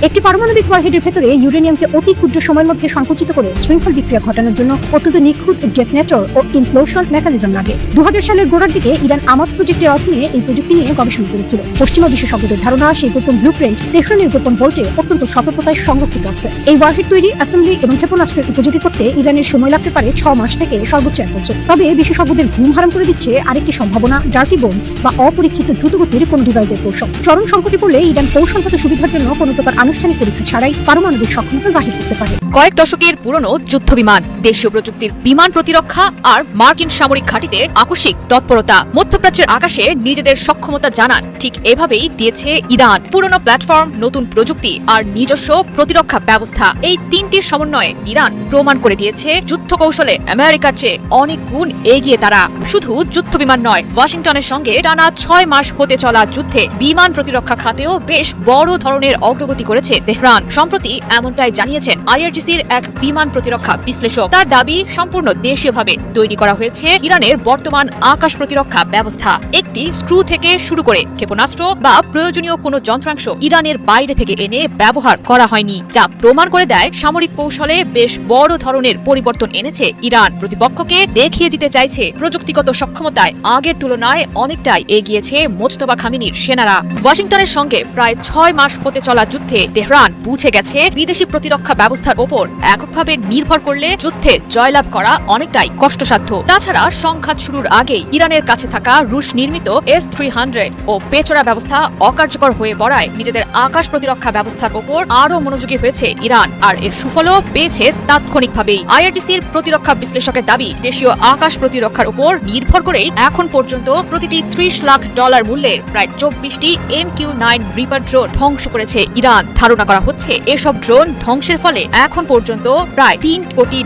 একটি পারমাণবিক ওয়ারহেডের ভেতরে ইউরেনিয়ামকে অতি ক্ষুদ্র সময়ের মধ্যে সংকুচিত করে শৃঙ্খল বিক্রিয়া ঘটানোর জন্য অত্যন্ত নিখুঁত ডেটোনেটর ও ইমপ্লোশন মেকানিজম লাগে। 2000 সালের গোড়ার দিকে ইরান আমাত প্রজেক্টের অধীনে এই প্রযুক্তি নিয়ে গবেষণা করেছিল। পশ্চিমা বিশেষজ্ঞদের ধারণা সেই গোপন ব্লুপ্রিন্ট তেহরানের গোপন ভোল্টে অত্যন্ত সতর্কতায় সংরক্ষিত আছে। এই ওয়ারহেড তৈরি, অ্যাসেম্বলি এবং ক্ষেপণাস্ত্রের উপযোগী করতে ইরানের সময় লাগতে পারে 6 মাস থেকে সর্বোচ্চ 1 বছর। তবে বিশেষজ্ঞদের ঘুম হারাম করে দিচ্ছে আরেকটি সম্ভাবনা, ডার্টি বোম বা অপরীক্ষিত দ্রুতগতির কোন ডিভাইসের কৌশল। চরম সংকটে পড়লে ইরান কৌশলগত সুবিধার জন্য কোনো প্রকার আনুষ্ঠানিক পরীক্ষা ছাড়াই পারমাণবিক সক্ষমতা জাহির করতে পারে। কয়েক দশকের পুরনো যুদ্ধবিমান, দেশীয় প্রযুক্তির বিমান প্রতিরক্ষা আর মার্কিন সামরিক ঘাঁটিতে আকস্মিক তৎপরতা, মধ্যপ্রাচ্যের আকাশে নিজেদের সক্ষমতা জানান ঠিক এভাবেই দিয়েছে ইরান। পুরনো প্ল্যাটফর্ম, নতুন প্রযুক্তি আর নিজস্ব প্রতিরক্ষা ব্যবস্থা, এই তিনটির সমন্বয়ে ইরান প্রমাণ করে দিয়েছে যুদ্ধ কৌশলে আমেরিকার চেয়ে অনেক গুণ এগিয়ে তারা। শুধু যুদ্ধবিমান নয়, ওয়াশিংটনের সঙ্গে টানা 6 মাস হতে চলা যুদ্ধে বিমান প্রতিরক্ষা খাতেও বেশ বড় ধরনের অগ্রগতি করেছে তেহরান। সম্প্রতি এমনটাই জানিয়েছেন IRGCর এক বিমান প্রতিরক্ষা বিশ্লেষক। তার দাবি, সম্পূর্ণ দেশীয়ভাবে তৈরি করা হয়েছে ইরানের বর্তমান আকাশ প্রতিরক্ষা ব্যবস্থা। একটি স্ক্রু থেকে শুরু করে ক্ষেপণাস্ত্র বা প্রয়োজনীয় কোনো যন্ত্রাংশ ইরানের বাইরে থেকে এনে ব্যবহার করা হয়নি, যা প্রমাণ করে দেয় সামরিক কৌশলে বেশ বড় ধরনের পরিবর্তন এনেছে ইরান। প্রতিপক্ষকে দেখিয়ে দিতে চাইছে প্রযুক্তিগত সক্ষমতায় আগের তুলনায় অনেকটাই এগিয়েছে মোজতবা খামেনির সেনারা। ওয়াশিংটনের সঙ্গে প্রায় 6 মাস হতে চলা যুদ্ধে তেহরান বুঝে গেছে বিদেশি প্রতিরক্ষা ব্যবস্থার ওপর এককভাবে নির্ভর করলে যুদ্ধে জয়লাভ করা অনেকটাই কষ্টসাধ্য। তাছাড়া সংঘাত শুরুর আগেই ইরানের কাছে থাকা রুশ নির্মিত S-300 ও পেচরা ব্যবস্থা অকার্যকর হয়ে পড়ায় নিজেদের আকাশ প্রতিরক্ষা ব্যবস্থার ওপর আরও মনোযোগী হয়েছে ইরান, আর এর সুফলও পেয়েছে তাৎক্ষণিকভাবেই। IRGCর প্রতিরক্ষা বিশ্লেষকের দাবি, দেশীয় আকাশ প্রতিরক্ষার উপর নির্ভর করেই এখন পর্যন্ত প্রতিটি $30 লাখ মূল্যের প্রায় 24টি MQ-9 রিপার ড্রোন ধ্বংস করেছে ইরান। ধারণা করা হচ্ছে এসব ড্রোন ধ্বংসের ফলে এখন পর্যন্ত প্রায় $3 কোটি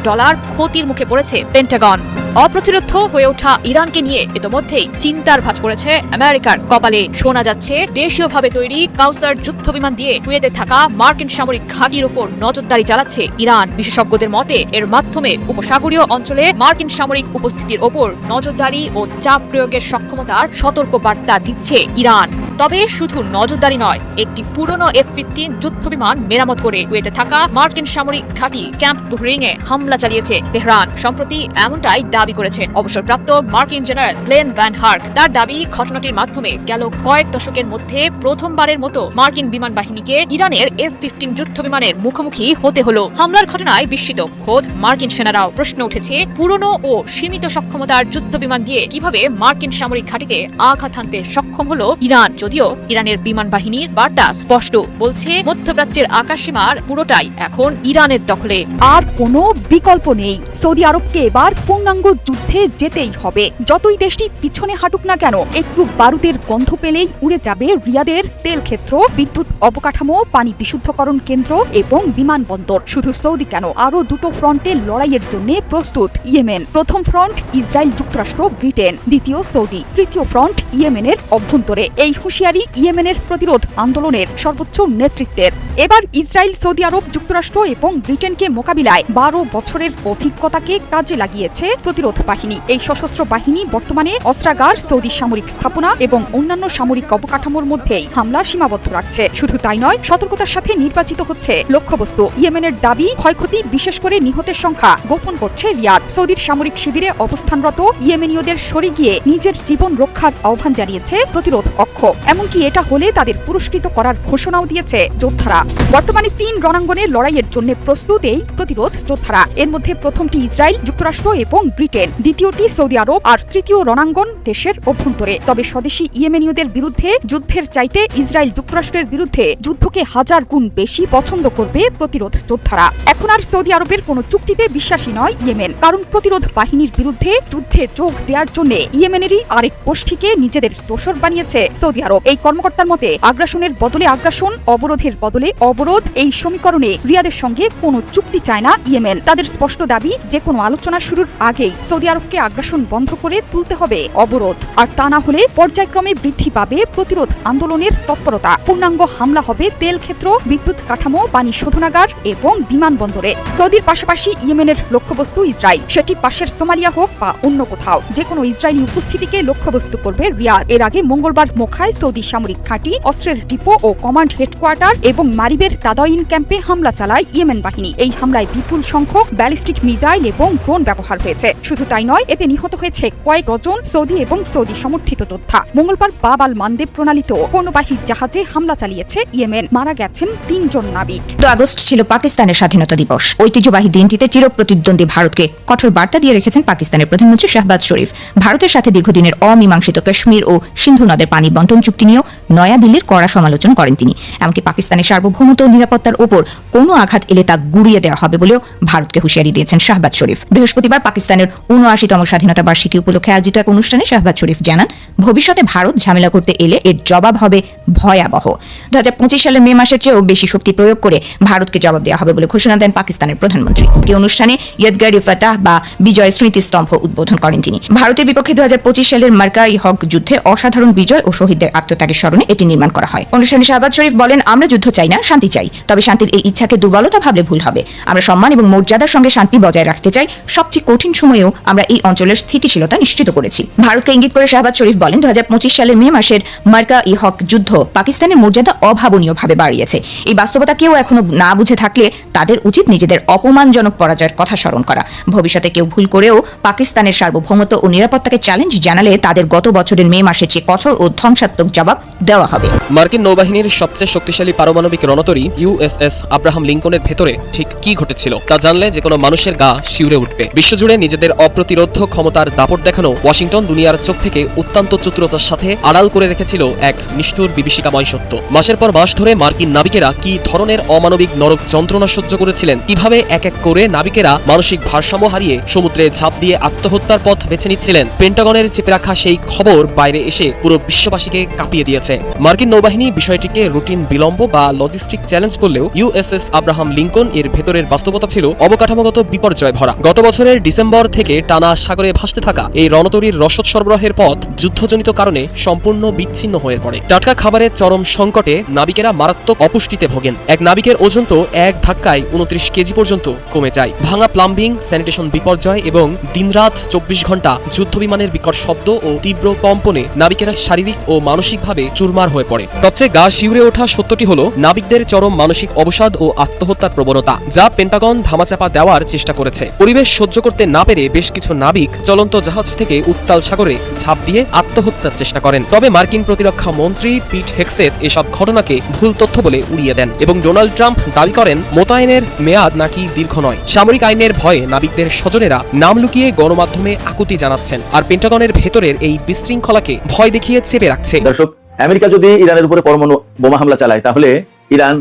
ক্ষতির মুখে পড়েছে পেন্টাগন। অপ্রতিরোধ্য হয়ে ওঠা ইরানকে নিয়ে ইতোমধ্যেই চিন্তার ভাঁজ পড়েছে আমেরিকার কপালে। শোনা যাচ্ছে দেশীয়ভাবে তৈরি কাউসার যুদ্ধবিমান দিয়ে কুয়েতে থাকা মার্কিন সামরিক ঘাঁটির উপর নজরদারি চালাচ্ছে ইরান। বিশেষজ্ঞদের মতে এর মাধ্যমে উপসাগরীয় অঞ্চলে মার্কিন সামরিক উপস্থিতির ওপর নজরদারি ও চাপ প্রয়োগের সক্ষমতার সতর্ক বার্তা দিচ্ছে ইরান। তবে শুধু নজরদারি নয়, একটি পুরনো F-15 যুদ্ধবিমান মেরামত করে কুয়েতে থাকা মার্কিন সামরিক ঘাঁটি ক্যাম্প বুহরিংয়ে হামলা চালিয়েছে তেহরান। সম্প্রতি এমনটাই দাবি করেছেন অবসরপ্রাপ্ত মার্কিন জেনারেল গ্লেন ভ্যান হার্ক। তার দাবি, ঘটনাটির মাধ্যমে গেল কয়েক দশকের মধ্যে প্রথমবারের মতো মার্কিন বিমান বাহিনীকে ইরানের F-15 যুদ্ধবিমানের মুখোমুখি হতে হলো। হামলার ঘটনায় বিস্মিত খোদ মার্কিন সেনারাও। প্রশ্ন উঠেছে, পুরনো ও সীমিত সক্ষমতার যুদ্ধবিমান দিয়ে কিভাবে মার্কিন সামরিক ঘাঁটিতে আঘাত হানতে সক্ষম হলো ইরান? যদিও ইরানের বিমান বাহিনীর বার্তা স্পষ্ট, বলছে মধ্যপ্রাচ্যের আকাশসীমার পুরোটাই এখন ইরানের দখলে। আর কোনো বিকল্প নেই। সৌদি আরবকে এবার পূর্ণাঙ্গ যুদ্ধে যেতেই হবে। যতই দেশটি পিছনে হাঁটুক না কেন, একটু বারুদের গন্ধ পেলেই উড়ে যাবে রিয়াদের তেল ক্ষেত্র, বিদ্যুৎ অবকাঠামো, পানি বিশুদ্ধকরণ কেন্দ্র এবং বিমানবন্দর। শুধু সৌদি কেন, আরো দুটো ফ্রন্টে লড়াইয়ের জন্য প্রস্তুত ইয়েমেন। প্রথম ফ্রন্ট ইসরায়েল, যুক্তরাষ্ট্র, ব্রিটেন। দ্বিতীয় সৌদি। তৃতীয় ফ্রন্ট ইয়েমেনের অভ্যন্তরে। এই হুঁশিয়ারি ইয়েমেনের প্রতিরোধ আন্দোলনের সর্বোচ্চ নেতৃত্বের। এবার ইসরায়েল, সৌদি আরব, যুক্তরাষ্ট্র এবং ব্রিটেনকে মোকাবিলায় 12 বছরের অভিজ্ঞতাকে কাজে লাগিয়েছে প্রতিরোধ বাহিনী। এই সশস্ত্র বাহিনী বর্তমানে অস্ত্রাগার, সৌদি সামরিক স্থাপনা এবং অন্যান্য সামরিক অবকাঠামোর মধ্যেই হামলা সীমাবদ্ধ রাখছে। শুধু তাই নয়, সতর্কতার সাথে নির্বাচিত হচ্ছে লক্ষ্যবস্তু। ইয়েমেনের দাবি, ক্ষয়ক্ষতি বিশেষ করে নিহতের সংখ্যা গোপন করছে রিয়াদ। সৌদির সামরিক শিবিরে অবস্থানরত ইয়েমেনীয়দের সরে গিয়ে নিজের জীবন রক্ষার আহ্বান জানিয়েছে প্রতিরোধ কক্ষ। এমনকি এটা হলে তাদের পুরস্কৃত করার ঘোষণাও দিয়েছে যোদ্ধারা। বর্তমানে 3 রণাঙ্গনে লড়াইয়ের জন্য প্রস্তুত এই প্রতিরোধ যোদ্ধারা। এর মধ্যে প্রথমটি ইসরায়েল, যুক্তরাষ্ট্র এবং ব্রিটেন, দ্বিতীয়টি সৌদি আরব আর তৃতীয় রণাঙ্গন দেশের অভ্যন্তরে। তবে স্বদেশী ইয়েমেনীয়দের বিরুদ্ধে যুদ্ধের চাইতে ইসরায়েল যুক্তরাষ্ট্রের বিরুদ্ধে যুদ্ধকে 1000 গুণ বেশি পছন্দ করবে প্রতিরোধ যোদ্ধারা। এখন আর সৌদি আরবের কোনো চুক্তিতে বিশ্বাসী নয় ইয়েমেন, কারণ প্রতিরোধ বাহিনীর বিরুদ্ধে যুদ্ধে যোগ দেওয়ার জন্য ইয়েমেনেরই আরেক গোষ্ঠীকে নিজেদের দোসর বানিয়েছে সৌদি আরব। এই কর্মকর্তার মতে আগ্রাসনের বদলে আগ্রাসন, অবরোধের বদলে অবরোধ, এই সমীকরণে রিয়াদের সঙ্গে কোনো চুক্তি চায় না ইয়েমেন। তাদের স্পষ্ট দাবি, যে কোনো আলোচনা শুরুর আগেই সৌদি আরবকে আগ্রাসন বন্ধ করে তুলতে হবে অবরোধ, আর তা না হলে পর্যায়ক্রমে বৃদ্ধি পাবে প্রতিরোধ আন্দোলনের তৎপরতা। পূর্ণাঙ্গ হামলা হবে তেল ক্ষেত্র, বিদ্যুৎ কাঠামো, পানি শোধনাগার এবং বিমানবন্দরে। সৌদির পাশাপাশি ইয়েমেনের লক্ষ্যবস্তু ইসরায়েল, সেটি পাশের সোমালিয়া হোক বা অন্য কোথাও। যে কোনো ইসরায়েলি উপস্থিতিকে লক্ষ্যবস্তু করবে রিয়াদ। এর আগে মঙ্গলবার মোখায় সৌদি সামরিক ঘাঁটি, অস্ত্রের ডিপো ও কমান্ড হেডকোয়ার্টার এবং মারিবের তাদাইন ক্যাম্পে হামলা চালায় ইয়েমেন বাহিনী। এই হামলায় বিপুল সংখ্যক ব্যালিস্টিক মিসাইল এবং ড্রোন ব্যবহার হয়েছে। শুধু তাই নয়, এতে নিহত হয়েছে কয়েক ডজন সৌদি এবং সৌদি সমর্থিত যোদ্ধা। মঙ্গলবার বাব আল মানদেব প্রণালীত পণ্যবাহী জাহাজে হামলা চালিয়েছে ইয়েমেন। মারা গেছেন 3 জন নাবিক। 2 আগস্ট ছিল পাকিস্তানের স্বাধীনতা দিবস। ঐতিহ্যবাহী দিনটিতে চিরপ্রতিদ্বন্দ্বী ভারতকে কঠোর বার্তা দিয়ে রেখেছেন পাকিস্তানের প্রধানমন্ত্রী শাহবাজ শরীফ। ভারতের সাথে দীর্ঘদিনের অমীমাংসিত কাশ্মীর ও সিন্ধু নদের পানি বন্টন চুক্তি নিয়েও নয়াদিল্লির কড়া সমালোচনা করেন তিনি। এমনকি পাকিস্তানের সার্বভৌমত্ব ও নিরাপত্তার ওপর কোনো আঘাত এলে তা গুড়িয়ে দেওয়া হবে বলেও ভারতকে হুঁশিয়ারি দিয়েছেন শাহবাজ শরীফ। বৃহস্পতিবার পাকিস্তানের 79তম স্বাধীনতা বার্ষিকী উপলক্ষে আয়োজিত এক অনুষ্ঠানে শাহবাজ শরীফ জানান, ভবিষ্যতে ভারত ঝামেলা করতে এলে এর জবাব হবে ভয়াবহ। 2025 সালের মে মাসের চেয়েও বেশি শক্তি প্রয়োগ করে ভারতকে জবাব দেওয়া হবে বলে ঘোষণা দেন পাকিস্তানের প্রধানমন্ত্রী। এই অনুষ্ঠানে ইয়াদগারি ফাতাহ বা বিজয় স্মৃতিস্তম্ভ উদ্বোধন করেন তিনি। ভারতের বিপক্ষে 2025 সালের মার্কা-ই-হক যুদ্ধে অসাধারণ বিজয় ও শহীদদের আত্মত্যাগের স্মরণে এটি নির্মাণ করা হয়। অনুষ্ঠানে শাহবাজ শরীফ বলেন, আমরা যুদ্ধ চাই না, শান্তি চাই। তবে শান্তির এই ইচ্ছাকে দুর্বলতা ভাবলে ভুল হবে। আমরা সম্মান এবং মর্যাদার সঙ্গে শান্তি বজায় রাখতে চাই। সবচেয়ে কঠিন সময়েও আমরা এই অঞ্চলের স্থিতিশীলতা নিশ্চিত করেছি। ভারতকে ইঙ্গিত করে শাহবাজ শরীফ বলেন, 2025 সালের মে মাসের মার্কা-ই-হক যুদ্ধ পাকিস্তানের মর্যাদা অভাবনীয়ভাবে বাড়িয়েছে। এই বাস্তবতা কেউ এখনো না বুঝে থাকলে তাদের উচিত নিজেদের অপমানজনক পরাজয়ের কথা স্মরণ করা। ভবিষ্যতে কেউ ভুল করেও পাকিস্তানের সার্বভৌমত্ব ও নিরাপত্তাকে চ্যালেঞ্জ জানালে তাদের গত বছরের মে মাসের চেয়ে কঠোর ও ধ্বংসাত্মক জবাব দেওয়া হবে। মার্কিন নৌবাহিনীর সবচেয়ে শক্তিশালী পারমাণবিক রণতরী ইউএসএস আব্রাহাম লিঙ্কনের ভেতরে ঠিক কি ঘটেছিল তা জানলে যে কোনো মানুষের গা শিউরে উঠবে। বিশ্বজুড়ে নিজেদের অপ্রতিরোধ ক্ষমতার দাপট দেখানো ওয়াশিংটন দুনিয়ার চোখ থেকে অত্যন্ত চতুরতার সাথে আড়াল করে রেখেছিল এক নিষ্ঠুর বিভীষিকাময় সত্য। মাসের পর মাস ধরে মার্কিন নাবিকেরা কি ধরনের অমানবিক নরক যন্ত্রণা সহ্য করেছিলেন, কিভাবে এক এক করে নাবিকেরা মানসিক ভারসাম্য হারিয়ে সমুদ্রে ঝাঁপ দিয়ে আত্মহত্যার পথ বেছে নিচ্ছিলেন, পেন্টাগনের চেপে রাখা সেই খবর বাইরে এসে পুরো বিশ্ববাসীকে কাঁপিয়ে দিয়েছে। মার্কিন নৌবাহিনী বিষয়টিকে রুটিন বিলম্ব বা লজিস্টিক চ্যালেঞ্জ করলেও ইউএসএস আব্রাহাম লিঙ্কন এর ভেতরের বাস্তবতা ছিল অবকাঠামোগত বিপর্যয় ভরা। গত বছরের ডিসেম্বর থেকে টানা সাগরে ভাসতে থাকা এই রণতরীর রসদ সরবরাহের পথ যুদ্ধজনিত কারণে সম্পূর্ণ বিচ্ছিন্ন হয়ে পড়ে। টাটকা খাবারের চরম সংকটে নাবিকেরা মারাত্মক অপুষ্টিতে ভোগেন। এক নাবিকের ওজন তো এক ধাক্কায় 29 কেজি পর্যন্ত কমে যায়। ভাঙা প্লাম্বিং, স্যানিটেশন বিপর্যয় এবং দিনরাত 24 ঘন্টা যুদ্ধবিমানের বিকট শব্দ ও তীব্র কম্পনে নাবিকেরা শারীরিক ও মানসিকভাবে চুরমার হয়ে পড়ে। সবচেয়ে গা শিউরে ওঠা সত্যটি হলো নাবিকদের চরম মানসিক অবসাদ ও আত্মহত্যার প্রবণতা, যা পেন্টাগন ধামাচাপা দেওয়ার চেষ্টা করেছে। পরিবেশ সহ্য করতে না পেরে বেশ কিছু নাবিক চলন্ত জাহাজ থেকে উত্তাল সাগরে ঝাঁপ দিয়ে আত্মহত্যার চেষ্টা করেন। তবে মার্কিন প্রতিরক্ষা মন্ত্রী পিট হেগসেথ এসব ঘটনাকে ভুল তথ্য বলে উড়িয়ে দেন এবং ডোনাল্ড ট্রাম্প দাবি করেন মোতায়েনের মেয়াদ নাকি দীর্ঘ নয়। সামরিক আইনের ভয়ে নাবিকদের স্বজনেরা নাম লুকিয়ে গণমাধ্যমে আকুতি জানাচ্ছেন, আর পেন্টাগনের ভেতরের এই বিশৃঙ্খলাকে ভয় দেখিয়ে চেপে রাখছে। দর্শক, আমেরিকা যদি ইরানের উপরে পরমাণু বোমা হামলা চালায় তাহলে ইরান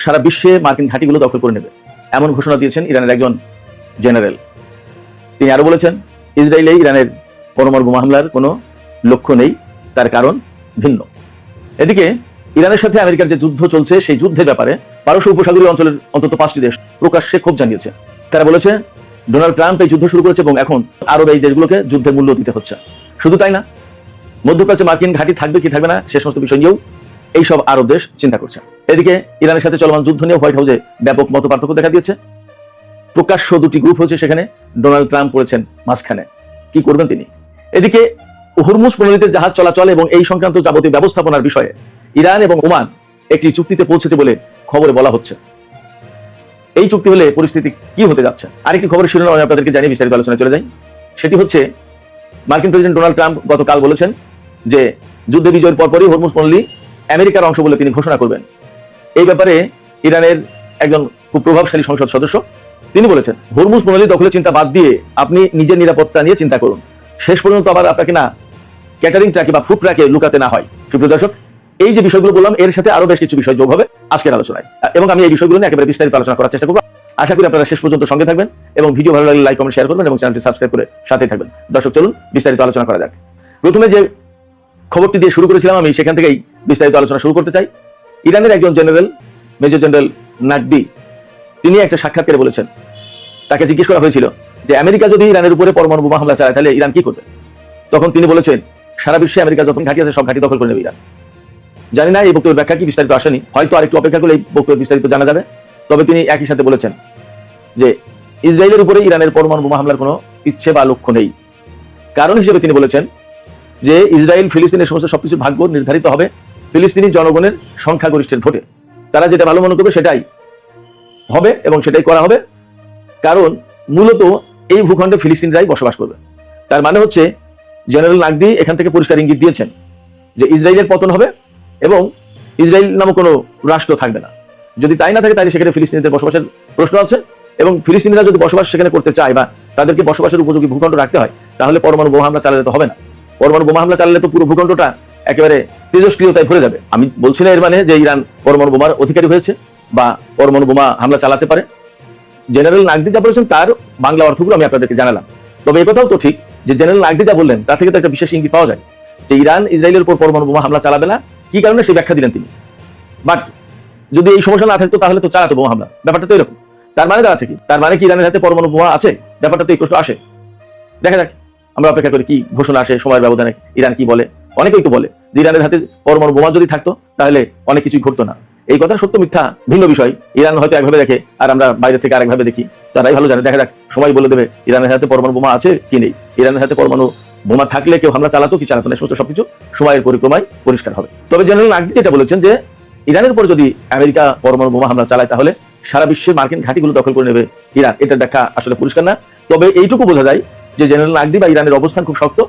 সারা বিশ্বে মার্কিন ঘাঁটিগুলো দখল করে নেবে, এমন ঘোষণা দিয়েছেন ইরানের একজন জেনারেল। তিনি আরো বলেছেন, ইসরায়েলে ইরানের পরমাণু বোমা হামলার কোনো লক্ষ্য নেই, তার কারণ ভিন্ন। এদিকে ইরানের সাথে আমেরিকার যে যুদ্ধ চলছে সেই যুদ্ধের ব্যাপারে পারস্য উপসাগরীয় অঞ্চলের অন্তত 5টি দেশ প্রকাশ্যে ক্ষোভ জানিয়েছে। তারা বলেছে ডোনাল্ড ট্রাম্প এই যুদ্ধ শুরু করেছে এবং এখন আরব এই দেশগুলোকে যুদ্ধের মূল্য দিতে হচ্ছে। শুধু তাই না, মধ্যপ্রাচ্যে মার্কিন ঘাঁটি থাকবে কি থাকবে না সে সমস্ত বিষয় নিয়েও এইসব আরব দেশ চিন্তা করছে। এদিকে ইরানের সাথে চলমান যুদ্ধ নিয়ে হোয়াইট হাউসে ব্যাপক মতপার্থক্য দেখা দিয়েছে। প্রকাশ্য দুটি গ্রুপ হয়েছে, সেখানে ডোনাল্ড ট্রাম্প পড়েছেন মাঝখানে। কি করবেন তিনি। এদিকে হুরমুজ প্রণালীতে জাহাজ চলাচল এবং এই সংক্রান্ত যাবতীয় ব্যবস্থাপনার বিষয়ে ইরান এবং ওমান একটি চুক্তিতে পৌঁছেছে বলে খবরে বলা হচ্ছে। এই চুক্তি হলে পরিস্থিতি কি হতে যাচ্ছে, আরেকটি খবরের শিরোনাম আমি আপনাদেরকে জানিয়ে বিস্তারিত আলোচনায় চলে যাই। সেটি হচ্ছে মার্কিন প্রেসিডেন্ট ডোনাল্ড ট্রাম্প গতকাল বলেছেন যে যুদ্ধে বিজয়ের পরপরই হরমুজ প্রণালী আমেরিকার অংশ বলে তিনি ঘোষণা করবেন। এই ব্যাপারে ইরানের একজন খুব প্রভাবশালী সংসদ সদস্য তিনি বলেছেন, হরমুজ প্রণালী দখলের চিন্তা বাদ দিয়ে আপনি নিজের নিরাপত্তা নিয়ে চিন্তা করুন, শেষ পর্যন্ত আবার আপনাকে না ক্যাটারিং ট্রাকে বা ফুড ট্রাকে লুকাতে না হয়। সুপ্রিয় দর্শক, এই যে বিষয়গুলো বললাম এর সাথে আরো বেশ কিছু বিষয় যোগ হবে আজকের আলোচনায়, এবং আমি এই বিষয়গুলো নিয়ে একেবারে বিস্তারিত আলোচনা করার চেষ্টা করব। আশা করি আপনারা শেষ পর্যন্ত সঙ্গে থাকবেন এবং ভিডিও ভালো লাগলে লাইক কমেন্ট শেয়ার করবেন এবং চ্যানেলটি সাবস্ক্রাইব করে সাথেই থাকবেন। দর্শক, চলুন বিস্তারিত আলোচনা করা যাক। প্রথমে যে খবরটি দিয়ে শুরু করেছিলাম আমি সেখান থেকেই বিস্তারিত আলোচনা শুরু করতে চাই। ইরানের একজন জেনারেল, মেজর জেনারেল নাকদি, তিনি একটা সাক্ষাৎকারে বলেছেন, তাকে জিজ্ঞেস করা হয়েছিল যে আমেরিকা যদি ইরানের উপরে পরমাণু বোমা হামলা চালায় তাহলে ইরান কি করবে। তখন তিনি বলেছেন, সারা বিশ্বে আমেরিকা যত ঘাঁটি আছে সব ঘাঁটি দখল করে নেবে ইরান। জানি না এই বক্তব্যের ব্যাখ্যা কি বিস্তারিত আসেনি, হয়তো আরেকটু অপেক্ষা করলে এই বক্তব্যের বিস্তারিত জানা যাবে। তবে তিনি একই সাথে বলেছেন যে ইসরায়েলের উপরে ইরানের পরমাণু বোমা হামলার কোনো ইচ্ছে বা লক্ষ্য নেই। কারণ হিসেবে তিনি বলেছেন যে ইসরায়েল ফিলিস্তিনের সমস্ত সবকিছু ভাগ্য নির্ধারিত হবে ফিলিস্তিনি জনগণের সংখ্যাগরিষ্ঠের ভোটে। তারা যেটা ভালো মনে করবে সেটাই হবে এবং সেটাই করা হবে, কারণ মূলত এই ভূখণ্ডে ফিলিস্তিনিরাই বসবাস করবে। তার মানে হচ্ছে জেনারেল নাকদি এখান থেকে পরিষ্কার ইঙ্গিত দিয়েছেন যে ইসরায়েলের পতন হবে এবং ইসরায়েল নামক কোনো রাষ্ট্র থাকবে না। যদি তাই না থাকে তাহলে সেখানে ফিলিস্তিনিদের বসবাসের প্রশ্ন আছে, এবং ফিলিস্তিনিরা যদি বসবাস সেখানে করতে চায় বা তাদেরকে বসবাসের উপযোগী ভূখণ্ড রাখতে হয় তাহলে পরমাণু বোমা হামলা চালালে তো হবে না। পরমাণু বোমা হামলা চালালে তো পুরো ভূখণ্ডটা একেবারে তেজস্ক্রিয়তায় ভরে যাবে। আমি বলছি না এর মানে যে ইরান পরমাণু বোমার অধিকারী হয়েছে বা পরমাণু বোমা হামলা চালাতে পারে। জেনারেল নাকদি যা বলেছেন তার বাংলা অর্থগুলো আমি আপনাদেরকে জানালাম। তবে এই কথাও তো ঠিক যে জেনারেল নাকদি যা বললেন তার থেকে তো একটা বিশেষ ইঙ্গিত পাওয়া যায় যে ইরান ইসরায়েলের উপর পরমাণু বোমা হামলা চালাবে না। কি কারণে সেই ব্যাখ্যা দিলেন তিনি, বাট যদি এই সমস্যা না থাকতো তাহলে তো চালাতো বোমা হামলা। ব্যাপারটা তো এরকম। তার মানে আছে কি, তার মানে কি ইরানের হাতে পরমাণু বোমা আছে? ব্যাপারটা তো এই প্রশ্ন আসে। দেখা যাক, আমরা অপেক্ষা করি কি ঘোষণা আসে সময়ের ব্যবধানে ইরান কি বলে। অনেকেই তো বলে যে ইরানের হাতে পরমাণু বোমা যদি থাকতো তাহলে অনেক কিছুই ঘটতো না। এই কথা সত্য মিথ্যা ভিন্ন বিষয়। ইরান হয়তো একভাবে দেখে আর আমরা বাইরে থেকে আরেকভাবে দেখি, তারাই ভালো জানে। দেখা যাক, সময় বলে দেবে ইরানের হাতে পরমাণু বোমা আছে কি নেই। ইরানের হাতে পরমাণু বোমা থাকলে কেউ হামলা চালাতো কি চালাতো না, সমস্ত সবকিছু সময়ের পরিক্রমায় পরিষ্কার হবে। তবে জেনারেল নাকদি যেটা বলেছেন যে ইরানের উপর যদি আমেরিকা পরমাণু বোমা হামলা চালায় তাহলে সারা বিশ্বের মার্কিন ঘাঁটিগুলো দখল করে নেবে ইরান, এটার ব্যাখ্যা আসলে পরিষ্কার না। তবে এইটুকু বোঝা যায় যে জেনারেল নাকদি বা ইরানের অবস্থান খুব শক্ত,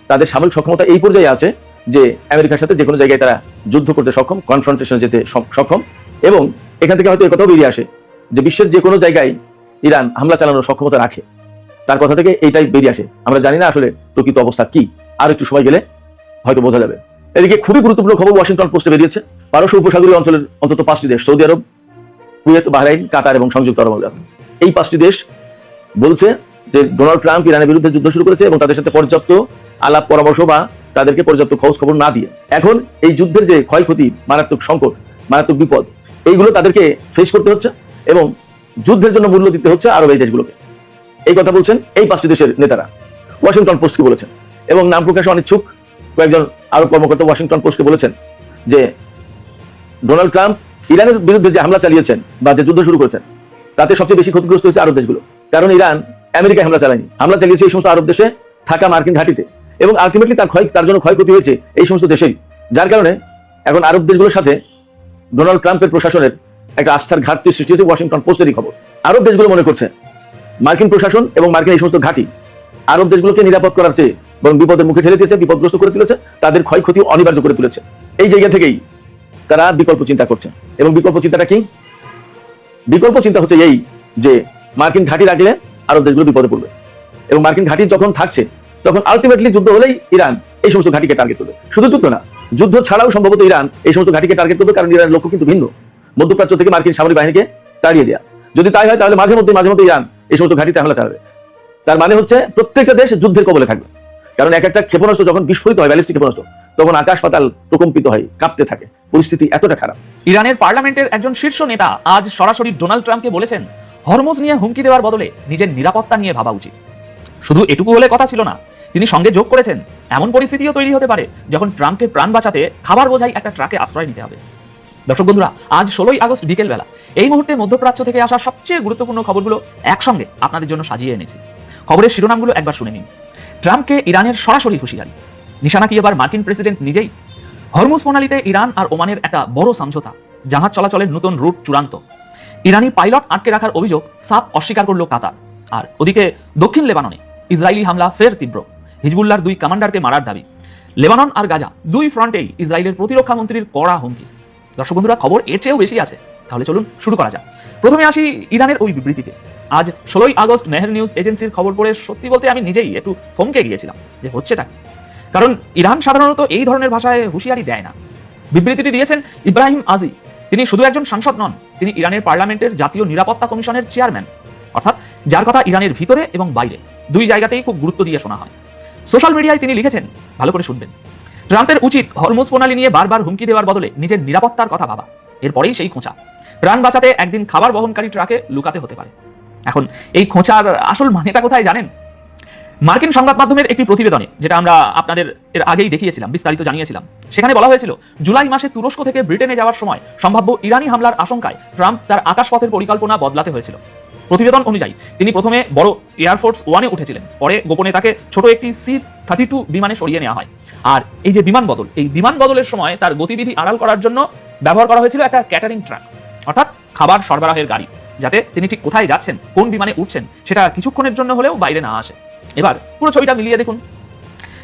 তাদের সামরিক সক্ষমতা এই পর্যায়ে আছে যে আমেরিকার সাথে যে কোনো জায়গায় তারা যুদ্ধ করতে সক্ষম, কনফ্রন্টেশনে যেতে সক্ষম। এবং এখান থেকে হয়তো একথাও বেরিয়ে আসে যে বিশ্বের যে কোনো জায়গায় ইরান হামলা চালানোর সক্ষমতা রাখে। তার কথা থেকে এইটাই বেরিয়ে আসে। আমরা জানি না আসলে প্রকৃত অবস্থা কি, আর একটু সময় গেলে হয়তো বোঝা যাবে। এদিকে খুবই গুরুত্বপূর্ণ খবর ওয়াশিংটন পোস্টে বেরিয়েছে। পারস্য উপসাগরীয় অঞ্চলের অন্তত 5টি দেশ, সৌদি আরব, কুয়েত, বাহরাইন, কাতার এবং সংযুক্ত আরব আমিরাত, এই 5টি দেশ বলছে যে ডোনাল্ড ট্রাম্প ইরানের বিরুদ্ধে যুদ্ধ শুরু করেছে এবং তাদের সাথে পর্যাপ্ত আলাপ পরামর্শ বা তাদেরকে পর্যাপ্ত খোঁজ খবর না দিয়ে এখন এই যুদ্ধের যে ক্ষয়ক্ষতি, মারাত্মক সংকট, মারাত্মক বিপদ, এইগুলো তাদেরকে ফেস করতে হচ্ছে এবং যুদ্ধের জন্য মূল্য দিতে হচ্ছে আরব এই দেশগুলোকে। এই কথা বলছেন এই 5টি দেশের নেতারা, ওয়াশিংটন পোস্টকে বলেছেন। এবং নাম প্রকাশে অনিচ্ছুক কয়েকজন আরব কর্মকর্তা ওয়াশিংটন পোস্টকে বলেছেন যে ডোনাল্ড ট্রাম্প ইরানের বিরুদ্ধে যে হামলা চালিয়েছেন বা যে যুদ্ধ শুরু করেছেন তাতে সবচেয়ে বেশি ক্ষতিগ্রস্ত হয়েছে আরব দেশগুলো। কারণ ইরান আমেরিকায় হামলা চালায়নি, হামলা চালিয়েছে এই সমস্ত আরব দেশে থাকা মার্কিন ঘাঁটিতে, এবং আলটিমেটলি তার জন্য ক্ষয়ক্ষতি হয়েছে এই সমস্ত দেশেই। যার কারণে এখন আরব দেশগুলোর সাথে ডোনাল্ড ট্রাম্পের প্রশাসনের একটা আস্থার ঘাটতি সৃষ্টি হয়েছে। ওয়াশিংটন পোস্টেরই খবর। আরব দেশগুলো মনে করছে মার্কিন প্রশাসন এবং মার্কিন এই সমস্ত ঘাঁটি আরব দেশগুলোকে নিরাপদ করার চেয়ে বরং বিপদের মুখে ঠেলে দিয়েছে, বিপদগ্রস্ত করে তুলেছে, তাদের ক্ষয়ক্ষতি অনিবার্য করে তুলেছে। এই জায়গা থেকেই তারা বিকল্প চিন্তা করছে। এবং বিকল্প চিন্তাটা কি? বিকল্প চিন্তা হচ্ছে এই যে মার্কিন ঘাঁটি রাখলে আরব দেশগুলো বিপদে পড়বে, এবং মার্কিন ঘাঁটি যখন থাকছে তখন আলটিমেটলি যুদ্ধ হলেই ইরান এই সমস্ত ঘাঁটিকে টার্গেট করবে। শুধু যুদ্ধ না, যুদ্ধ ছাড়াও সম্ভবত ইরান এই সমস্ত ঘাঁটিকে টার্গেট করবে, কারণ ইরানের লক্ষ্য কিন্তু ভিন্ন, মধ্যপ্রাচ্য থেকে মার্কিন সামরিক বাহিনীকে তাড়িয়ে দেওয়া। যদি তাই হয় তাহলে মাঝে মধ্যে ইরান এই সমস্ত ঘাঁটিতে হামলা চালাবে। তার মানে হচ্ছে প্রত্যেকটা দেশ যুদ্ধের কবলে থাকবে, কারণ এক একটা ক্ষেপণাস্ত্র যখন বিস্ফোরিত হয়, ব্যালিস্টিক ক্ষেপণাস্ত্র, তখন আকাশ পাতাল প্রকম্পিত হয়, কাঁপতে থাকে, পরিস্থিতি এতটা খারাপ। ইরানের পার্লামেন্টের একজন শীর্ষ নেতা আজ সরাসরি ডোনাল্ড ট্রাম্পকে বলেছেন হরমুজ নিয়ে হুমকি দেওয়ার বদলে নিজের নিরাপত্তা নিয়ে ভাবা উচিত। শুধু এটুকু হলে কথা ছিল না, তিনি সঙ্গে যোগ করেছেন এমন পরিস্থিতিও তৈরি হতে পারে যখন ট্রাম্পকে প্রাণ বাঁচাতে খাবার বোঝাই একটা ট্রাকে আশ্রয় নিতে হবে। দর্শক বন্ধুরা, আজ 16ই আগস্ট বিকেলবেলা এই মুহূর্তে মধ্যপ্রাচ্য থেকে আসা সবচেয়ে গুরুত্বপূর্ণ খবরগুলো একসঙ্গে আপনাদের জন্য সাজিয়ে এনেছি। খবরের শিরোনামগুলো একবার শুনে নিন। ট্রাম্পকে ইরানের সরাসরি হুঁশিয়ারি, নিশানা কি এবার মার্কিন প্রেসিডেন্ট নিজেই? হরমুজ প্রণালীতে ইরান আর ওমানের একটা বড় সমঝোতা, জাহাজ চলাচলের নতুন রুট চূড়ান্ত। ইরানি পাইলট আটকে রাখার অভিযোগ সাফ অস্বীকার করল কাতার। আর ওদিকে দক্ষিণ লেবাননে ইসরায়েলি হামলা ফের তীব্র, হিজবুল্লাহর 2 কমান্ডারকে মারার দাবি। লেবানন আর গাজা দুই ফ্রন্টেই ইসরায়েলের প্রতিরক্ষা মন্ত্রীর কড়া হুমকি। দর্শক বন্ধুরা, খবর এর চেয়েও বেশি আছে, তাহলে চলুন শুরু করা যাক। প্রথমে আসি ইরানের ওই বিবৃতিতে। আজ 16ই আগস্ট মেহের নিউজ এজেন্সির খবর পড়ে সত্যি বলতে আমি নিজেই একটু থমকে গিয়েছিলাম যে হচ্ছেটা কি। কারণ ইরান সাধারণত এই ধরনের ভাষায় হুঁশিয়ারি দেয় না। বিবৃতিটি দিয়েছেন ইব্রাহিম আজি। তিনি শুধু একজন সাংসদ নন, তিনি ইরানের পার্লামেন্টের জাতীয় নিরাপত্তা কমিশনের চেয়ারম্যান, অর্থাৎ যার কথা ইরানের ভিতরে এবং বাইরে দুই জায়গাতেই খুব গুরুত্ব দিয়ে শোনা হয়। সোশ্যাল মিডিয়ায় তিনি লিখেছেন, ভালো করে শুনবেন, ট্রাম্পের উচিত হরমুজ প্রণালী নিয়ে বারবার হুমকি দেওয়ার বদলে নিজের নিরাপত্তার কথা ভাবা। এরপরেই সেই খোঁচা, প্রাণ বাঁচাতে একদিন খাবার বহনকারী ট্রাকে লুকাতে হতে পারে। এখন এই খোঁচার আসল মানেটা কোথায় জানেন? মার্কিন সংবাদ মাধ্যমের একটি প্রতিবেদনে, যেটা আমরা আপনাদের এর আগেই দেখিয়েছিলাম, বিস্তারিত জানিয়েছিলাম, সেখানে বলা হয়েছিল জুলাই মাসে তুরস্ক থেকে ব্রিটেনে যাওয়ার সময় সম্ভাব্য ইরানি হামলার আশঙ্কায় ট্রাম্প তার আকাশপথের পরিকল্পনা বদলাতে হয়েছিল। প্রতিবেদন অনুযায়ী তিনি প্রথমে বড় এয়ারফোর্স 1-এ উঠেছিলেন, পরে গোপনে তাকে ছোট একটি C-32 বিমানে সরিয়ে নেওয়া হয়। আর এই যে বিমান বদল, এই বিমান বদলের সময় তার গতিবিধি আড়াল করার জন্য ব্যবহার করা হয়েছিল একটা ক্যাটারিং ট্রাক, অর্থাৎ খাবার সরবরাহের গাড়ি, যাতে তিনি ঠিক কোথায় যাচ্ছেন, কোন বিমানে উঠছেন সেটা কিছুক্ষণের জন্য হলেও বাইরে না আসে। এবার পুরো ছবিটা মিলিয়ে দেখুন।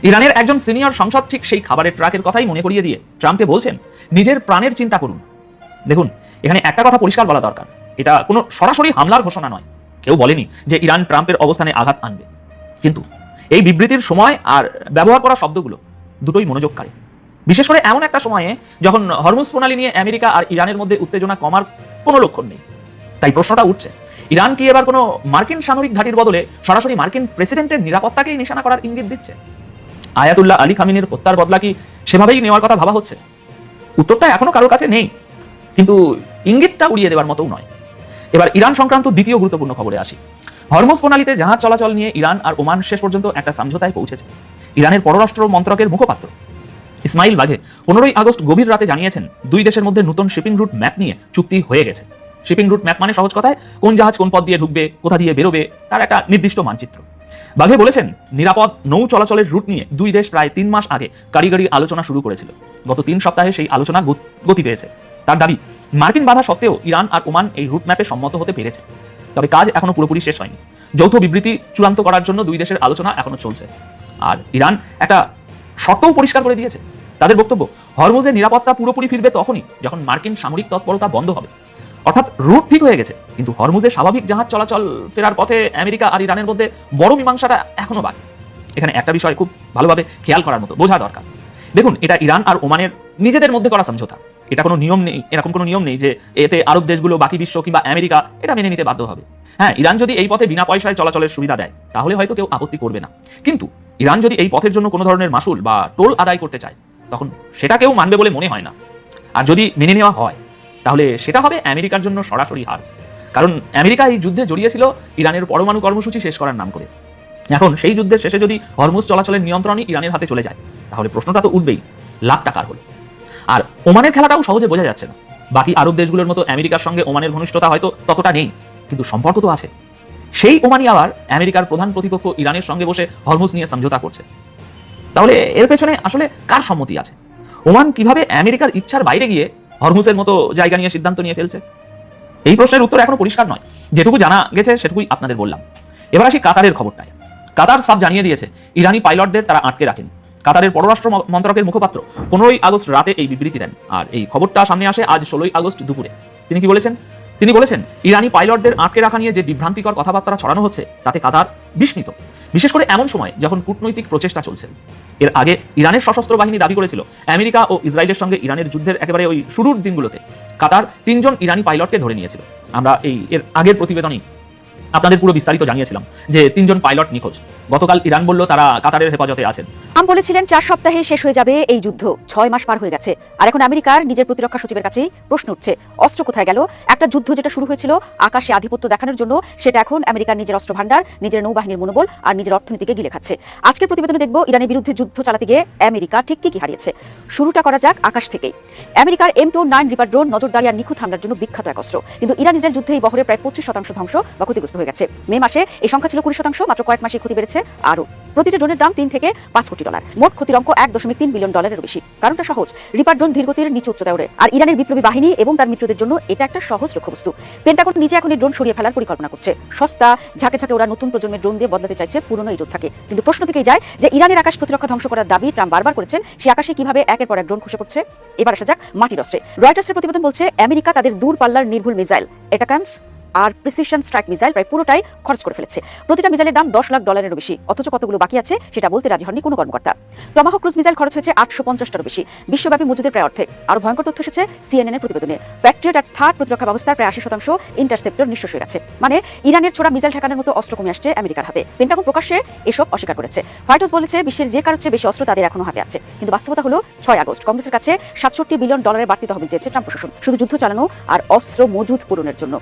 ইরানের একজন সিনিয়র সংসদ ঠিক সেই খাবারের ট্রাকের কথাই মনে করিয়ে দিয়ে ট্রাম্পকে বলছেন নিজের প্রাণের চিন্তা করুন। দেখুন, এখানে একটা কথা পরিষ্কার বলা দরকার, এটা কোনো সরাসরি হামলার ঘোষণা নয়। কেউ বলেনি যে ইরান ট্রাম্পের অবস্থানে আঘাত আনবে, কিন্তু এই বিবৃতির সময় আর ব্যবহার করা শব্দগুলো দুটোই মনোযোগ কাড়ে। বিশেষ করে এমন একটা সময়ে যখন হরমুজ প্রণালী নিয়ে আমেরিকা আর ইরানের মধ্যে উত্তেজনা কমার কোনো লক্ষণ নেই। তাই প্রশ্নটা উঠছে, ইরান কি এবার কোনো মার্কিন সামরিক ঘাঁটির বদলে সরাসরি মার্কিন প্রেসিডেন্টের নিরাপত্তাকেই নিশানা করার ইঙ্গিত দিচ্ছে? আয়াতুল্লাহ আলী খামিনির হত্যার বদলা কি সেভাবেই নেওয়ার কথা ভাবা হচ্ছে? উত্তরটা এখনো কারোর কাছে নেই, কিন্তু ইঙ্গিতটা উড়িয়ে দেওয়ার মতোও নয়। এবার ইরান সংক্রান্ত দ্বিতীয় গুরুত্বপূর্ণ খবরে আসি। হরমুজ প্রণালীতে জাহাজ চলাচল নিয়ে ইরান আর ওমান শেষ পর্যন্ত একটা সমঝোতায় পৌঁছেছে। ইরানের পররাষ্ট্র মন্ত্রকের মুখপাত্র ইসমাইল বাঘে 15ই আগস্ট গভীর রাতে জানিয়েছেন, দুই দেশের মধ্যে নতুন শিপিং রুট ম্যাপ নিয়ে চুক্তি হয়ে গেছে। শিপিং রুট ম্যাপ মানে সহজ কথায় কোন জাহাজ কোন পথ দিয়ে ঢুকবে, কোথা দিয়ে বেরোবে, তার একটা নির্দিষ্ট মানচিত্র। বাঘে বলেছেন, নিরাপদ নৌ চলাচলের রুট নিয়ে দুই দেশ প্রায় 3 মাস আগে কারিগরি আলোচনা শুরু করেছিল। গত 3 সপ্তাহে সেই আলোচনা গতি পেয়েছে। তার দাবি, মার্কিন বাধা সত্ত্বেও ইরান আর ওমান এই রুট ম্যাপে সম্মত হতে পেরেছে। তবে কাজ এখনো পুরোপুরি শেষ হয়নি। যৌথ বিবৃতি চূড়ান্ত করার জন্য দুই দেশের আলোচনা এখনো চলছে। আর ইরান একটা শর্তও পরিষ্কার করে দিয়েছে। তাদের বক্তব্য, হরমুজের নিরাপত্তা পুরোপুরি ফিরবে তখনই যখন মার্কিন সামরিক তৎপরতা বন্ধ হবে। অর্থাৎ রুট ঠিক হয়ে গেছে, কিন্তু হরমুজের স্বাভাবিক জাহাজ চলাচল ফেরার পথে আমেরিকা আর ইরানের মধ্যে বড় মীমাংসাটা এখনো বাকি। এখানে একটা বিষয় খুব ভালোভাবে খেয়াল করার মতো, বোঝা দরকার। দেখুন, এটা ইরান আর ওমানের নিজেদের মধ্যে করা সমঝোতা। এটা কোনো নিয়ম নেই, এরকম কোনো নিয়ম নেই যে এতে আরব দেশগুলো, বাকি বিশ্ব কিংবা আমেরিকা এটা মেনে নিতে বাধ্য হবে। হ্যাঁ, ইরান যদি এই পথে বিনা পয়সায় চলাচলের সুবিধা দেয় তাহলে হয়তো কেউ আপত্তি করবে না, কিন্তু ইরান যদি এই পথের জন্য কোনো ধরনের মাসুল বা টোল আদায় করতে চায় তখন সেটা কেউ মানবে বলে মনে হয় না। আর যদি মেনে নেওয়া হয় তাহলে সেটা হবে আমেরিকার জন্য সরাসরি হার। কারণ আমেরিকা এই যুদ্ধে জড়িয়েছিল ইরানের পরমাণু কর্মসূচি শেষ করার নাম করে। এখন সেই যুদ্ধের শেষে যদি হরমুজ চলাচলের নিয়ন্ত্রণই ইরানের হাতে চলে যায় তাহলে প্রশ্নটা তো উঠবেই, লাভ টাকার হলো। আর ওমানের খেলাটাও সহজে বোঝা যাচ্ছে না। বাকি আরব দেশগুলোর মতো আমেরিকার সঙ্গে ওমানের ঘনিষ্ঠতা হয়তো ততটা নেই, কিন্তু সম্পর্ক তো আছে। সেই ওমানই আবার আমেরিকার প্রধান প্রতিপক্ষ ইরানের সঙ্গে বসে হরমুজ নিয়ে সমঝোতা করছে। তাহলে এর পেছনে আসলে কার সম্মতি আছে? ওমান কিভাবে আমেরিকার ইচ্ছার বাইরে গিয়ে হরমুজের মতো জায়গা নিয়ে সিদ্ধান্ত নিয়ে ফেলছে? এই প্রশ্নের উত্তর এখনো পরিষ্কার নয়। যেটুকু জানা গেছে সেটুকুই আপনাদের বললাম। এবার আসি কাতারের খবরটায়। কাতার সাফ জানিয়ে দিয়েছে ইরানি পাইলটদের তারা আটকে রাখেনি। কাতারের পররাষ্ট্র মন্ত্রকের মুখপাত্র 15ই আগস্ট রাতে এই বিবৃতি দেন, আর এই খবরটা সামনে আসে আজ 16ই আগস্ট দুপুরে। তিনি কি বলেছেন? তিনি বলেছেন, ইরানি পাইলটদের আটকে রাখা নিয়ে যে বিভ্রান্তিকর কথাবার্তা ছড়ানো হচ্ছে তাতে কাতার বিস্মিত, বিশেষ করে এমন সময় যখন কূটনৈতিক প্রচেষ্টা চলছে। এর আগে ইরানের সশস্ত্র বাহিনী দাবি করেছিল আমেরিকা ও ইসরায়েলের সঙ্গে ইরানের যুদ্ধের একেবারে ওই শুরুর দিনগুলোতে কাতার 3 জন ইরানি পাইলটকে ধরে নিয়েছিল। আমরা এর আগের প্রতিবেদনেই আপনাদের পুরো বিস্তারিত জানিয়েছিলাম যে 3 জন পাইলট নিখোঁজ। গতকাল ইরান বলল তারা কাতারের হেফাজতে আছেন। ট্রাম্প বলেছিলেন 4 সপ্তাহে শেষ হয়ে যাবে এই যুদ্ধ। 6 মাস পার হয়ে গেছে, আর এখন আমেরিকার নিজের প্রতিরক্ষা সচিবের কাছেই প্রশ্ন উঠছে, অস্ত্র কোথায় গেল? একটা যুদ্ধ যেটা শুরু হয়েছিল আকাশে আধিপত্য দেখানোর জন্য, সেটা এখন আমেরিকার নিজের অস্ত্র ভান্ডার, নিজের নৌবাহিনীর মনোবল আর নিজের অর্থনীতিকে গিলে খাচ্ছে। আজকের প্রতিবেদনে দেখব ইরানের বিরুদ্ধে যুদ্ধ চালাতে গিয়ে আমেরিকা ঠিক কি হারিয়েছে। শুরুটা করা যাক আকাশ থেকেই। আমেরিকার M209 রিপার ড্রোন নজরদারি আর নিখুঁত হামলার জন্য বিখ্যাত এক অস্ত্র, কিন্তু ইরান ইসরায়েল যুদ্ধে এই বহরের প্রায় 25% ধ্বংস বা ক্ষতিগ্রস্ত হয়ে গেছে। মে মাসে এই সংখ্যা ছিল 20%, মাত্র কয়েক মাসে ক্ষতি বেড়েছে আরও। প্রতিটি ড্রোনের দাম 3 থেকে 5 কোটি ডলার। মোট ক্ষতির অঙ্ক 1.3 বিলিয়ন ডলারের বেশি। কারণটা সহজ, রিপার ড্রোন ধীরগতির নিচু উচ্চতায় ওড়ে, আর ইরানের বিপ্লবী বাহিনী এবং তার মিত্রদের জন্য এটা একটা সহজ লক্ষ্যবস্তু। পেন্টাগন নিজে এখন এই ড্রোন সরিয়ে ফেলার পরিকল্পনা করছে। সস্তা ঝাঁকে ঝাঁকে ওরা নতুন প্রজন্মের ড্রোন দিয়ে বদলাতে চাইছে পুরনো এই যোদ্ধাকে। কিন্তু প্রশ্ন থেকেই যায় যে ইরানের আকাশ প্রতিরক্ষা ধ্বংস করার দাবি ট্রাম্প বারবার করেছেন, সে আকাশে কিভাবে একের পর এক ড্রোন খসে পড়ছে। এবার আসা যাক মাটির অস্ত্রে। রয়টার্সের প্রতিবেদন বলছে আমেরিকা তাদের দূরপাল্লার নির্ভুল মিসাইল এটাকামস আর প্রিসিশন স্ট্রাইক মিসাইল প্রায় পুরোটাই খরচ করে ফেলেছে। প্রতিটা মিসাইলের দাম 10 লাখ ডলারেরও বেশি, অথচ কতগুলো বাকি আছে সেটা বলতে রাজি হননি কোনো কর্মকর্তা। টমাহক ক্রুজ মিসাইল খরচ হয়েছে 850টারও বেশি, বিশ্বব্যাপী মজুদের প্রায় অর্ধেক। আরও ভয়ঙ্কর তথ্য এসেছে সিএনএন এর প্রতিবেদনে। প্যাট্রিয়ট আর থার্ড প্রতিরক্ষা ব্যবস্থার প্রায় 80% ইন্টারসেপ্টর নিঃশেষ হয়ে গেছে। মানে ইরানের ছোড়া মিসাইল ঠেকানোর মতো অস্ত্র কমে আসছে আমেরিকার হাতে। পেন্টাগন প্রকাশ্যে এসব অস্বীকার করেছে। হোয়াইট হাউস বলেছে বিশ্বের যে কারোর চেয়ে বেশি অস্ত্র তাদের এখনো হাতে আছে। কিন্তু বাস্তবতা হলো 6 আগস্ট কংগ্রেসের কাছে 67 বিলিয়ন ডলারের বাড়তি তহবিল চেয়েছে ট্রাম্প প্রশাসন, শুধু যুদ্ধ চালানো আর অস্ত্র মজুদ পূরণের জন্য।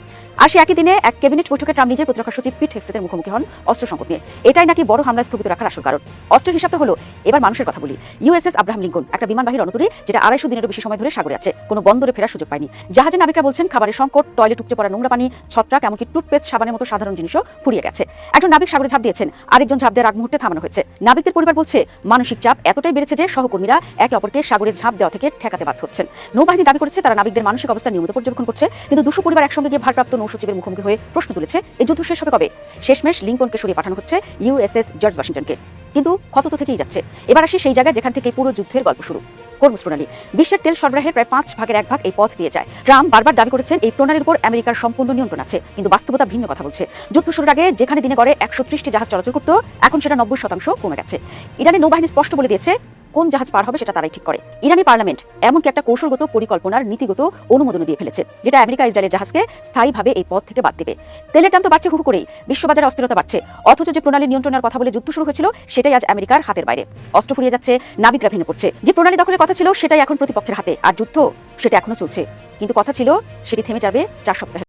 আর সে একই দিনে এক ক্যাবিনেট বৈঠকে ট্রাম্প নিজের প্রতিরক্ষা সচিব পিট হেক্সেটের মুখোমুখি হন অস্ত্র সংকট নিয়ে। এটাই নাকি বড় হামলা স্থগিত রাখার আসল কারণ। অস্ত্রের হিসাব তো হলো, এবার মানুষের কথা বলি। ইউএসএস আব্রাহাম লিঙ্কন একটা বিমানবাহী রণতরী যেটা 250 দিনেরও বেশি সময় ধরে সাগরে আছে, কোনো বন্দরে ফেরার সুযোগ পায়নি। জাহাজের নাবিকরা বলছেন খাবারের সংকট, টয়লেট উপচে পড়া নোংরা পানি, ছত্রাক, এমনকি টুথপেস্ট, সাবানের মতো সাধারণ জিনিসও ফুরিয়ে গেছে। একজন নাবিক সাগরে ঝাঁপ দিয়েছেন, আরেকজন ঝাঁপ দেওয়ার আগ মুহূর্তে থামানো হয়েছে। নাবিকদের পরিবার বলছে মানসিক চাপ এতটাই বেড়েছে যে সহকর্মীরা একে অপরকে সাগরে ঝাঁপ দেওয়া থেকে ঠেকাতে বাধ্য হচ্ছেন। নৌবাহিনী দাবি করেছে তারা নাবিকদের মানসিক অবস্থা নিয়মিত পর্যবেক্ষণ করছে, কিন্তু 200 পরিবার একসঙ্গে গিয়ে ভারপ্রাপ্ত নৌসচিবের মুখোমুখি হয়ে প্রশ্ন তুলেছে এই যুদ্ধ শেষ হবে কবে। শেষমেশ লিঙ্কনকে সরিয়ে পাঠানো হচ্ছে ইউএসএস জর্জ ওয়াশিংটনকে। কিন্তু ক্ষত তো থেকেই যাচ্ছে। এবার আসি সেই জায়গায় যেখান থেকে পুরো যুদ্ধের গল্প শুরু, হরমুজ প্রণালী। বিশ্বের তেল সরবরাহের প্রায় 5 ভাগের 1 ভাগ এই পথ দিয়ে যায়। ট্রাম্প বারবার দাবি করেছেন এই প্রণালীর উপর আমেরিকার সম্পূর্ণ নিয়ন্ত্রণ আছে, কিন্তু বাস্তবতা ভিন্ন কথা বলছে। যুদ্ধ শুরুর আগে যেখানে দিনে গড়ে 130টি জাহাজ চলাচল করত, এখন সেটা 90% কমে গেছে। ইরানের নৌবাহিনী স্পষ্ট বলে দিয়েছে কোন জাহাজ পার হবে সেটা তারাই ঠিক করে। ইরানি পার্লামেন্ট এমনকি একটা কৌশলগত পরিকল্পনার নীতিগত অনুমোদন দিয়ে ফেলেছে, যেটা আমেরিকা ইসরায়েলের জাহাজকে স্থায়ীভাবে এই পথ থেকে বাদ দেবে। তেলের দাম তো বাড়ছে হুহু করেই, বিশ্ববাজারে অস্থিরতা বাড়ছে, অথচ যে প্রণালী নিয়ন্ত্রণের কথা বলে যুদ্ধ শুরু হয়েছিল সেটাই আজ আমেরিকার হাতের বাইরে। অস্ত্র ফুরিয়ে যাচ্ছে, নাবিকরা ভেঙে পড়ছে। যে প্রণালী দখলের কথা ছিল সেটাই এখন প্রতিপক্ষের হাতে, আর যুদ্ধ সেটা এখনো চলছে। কিন্তু কথা ছিল সেটি থেমে যাবে 4 সপ্তাহের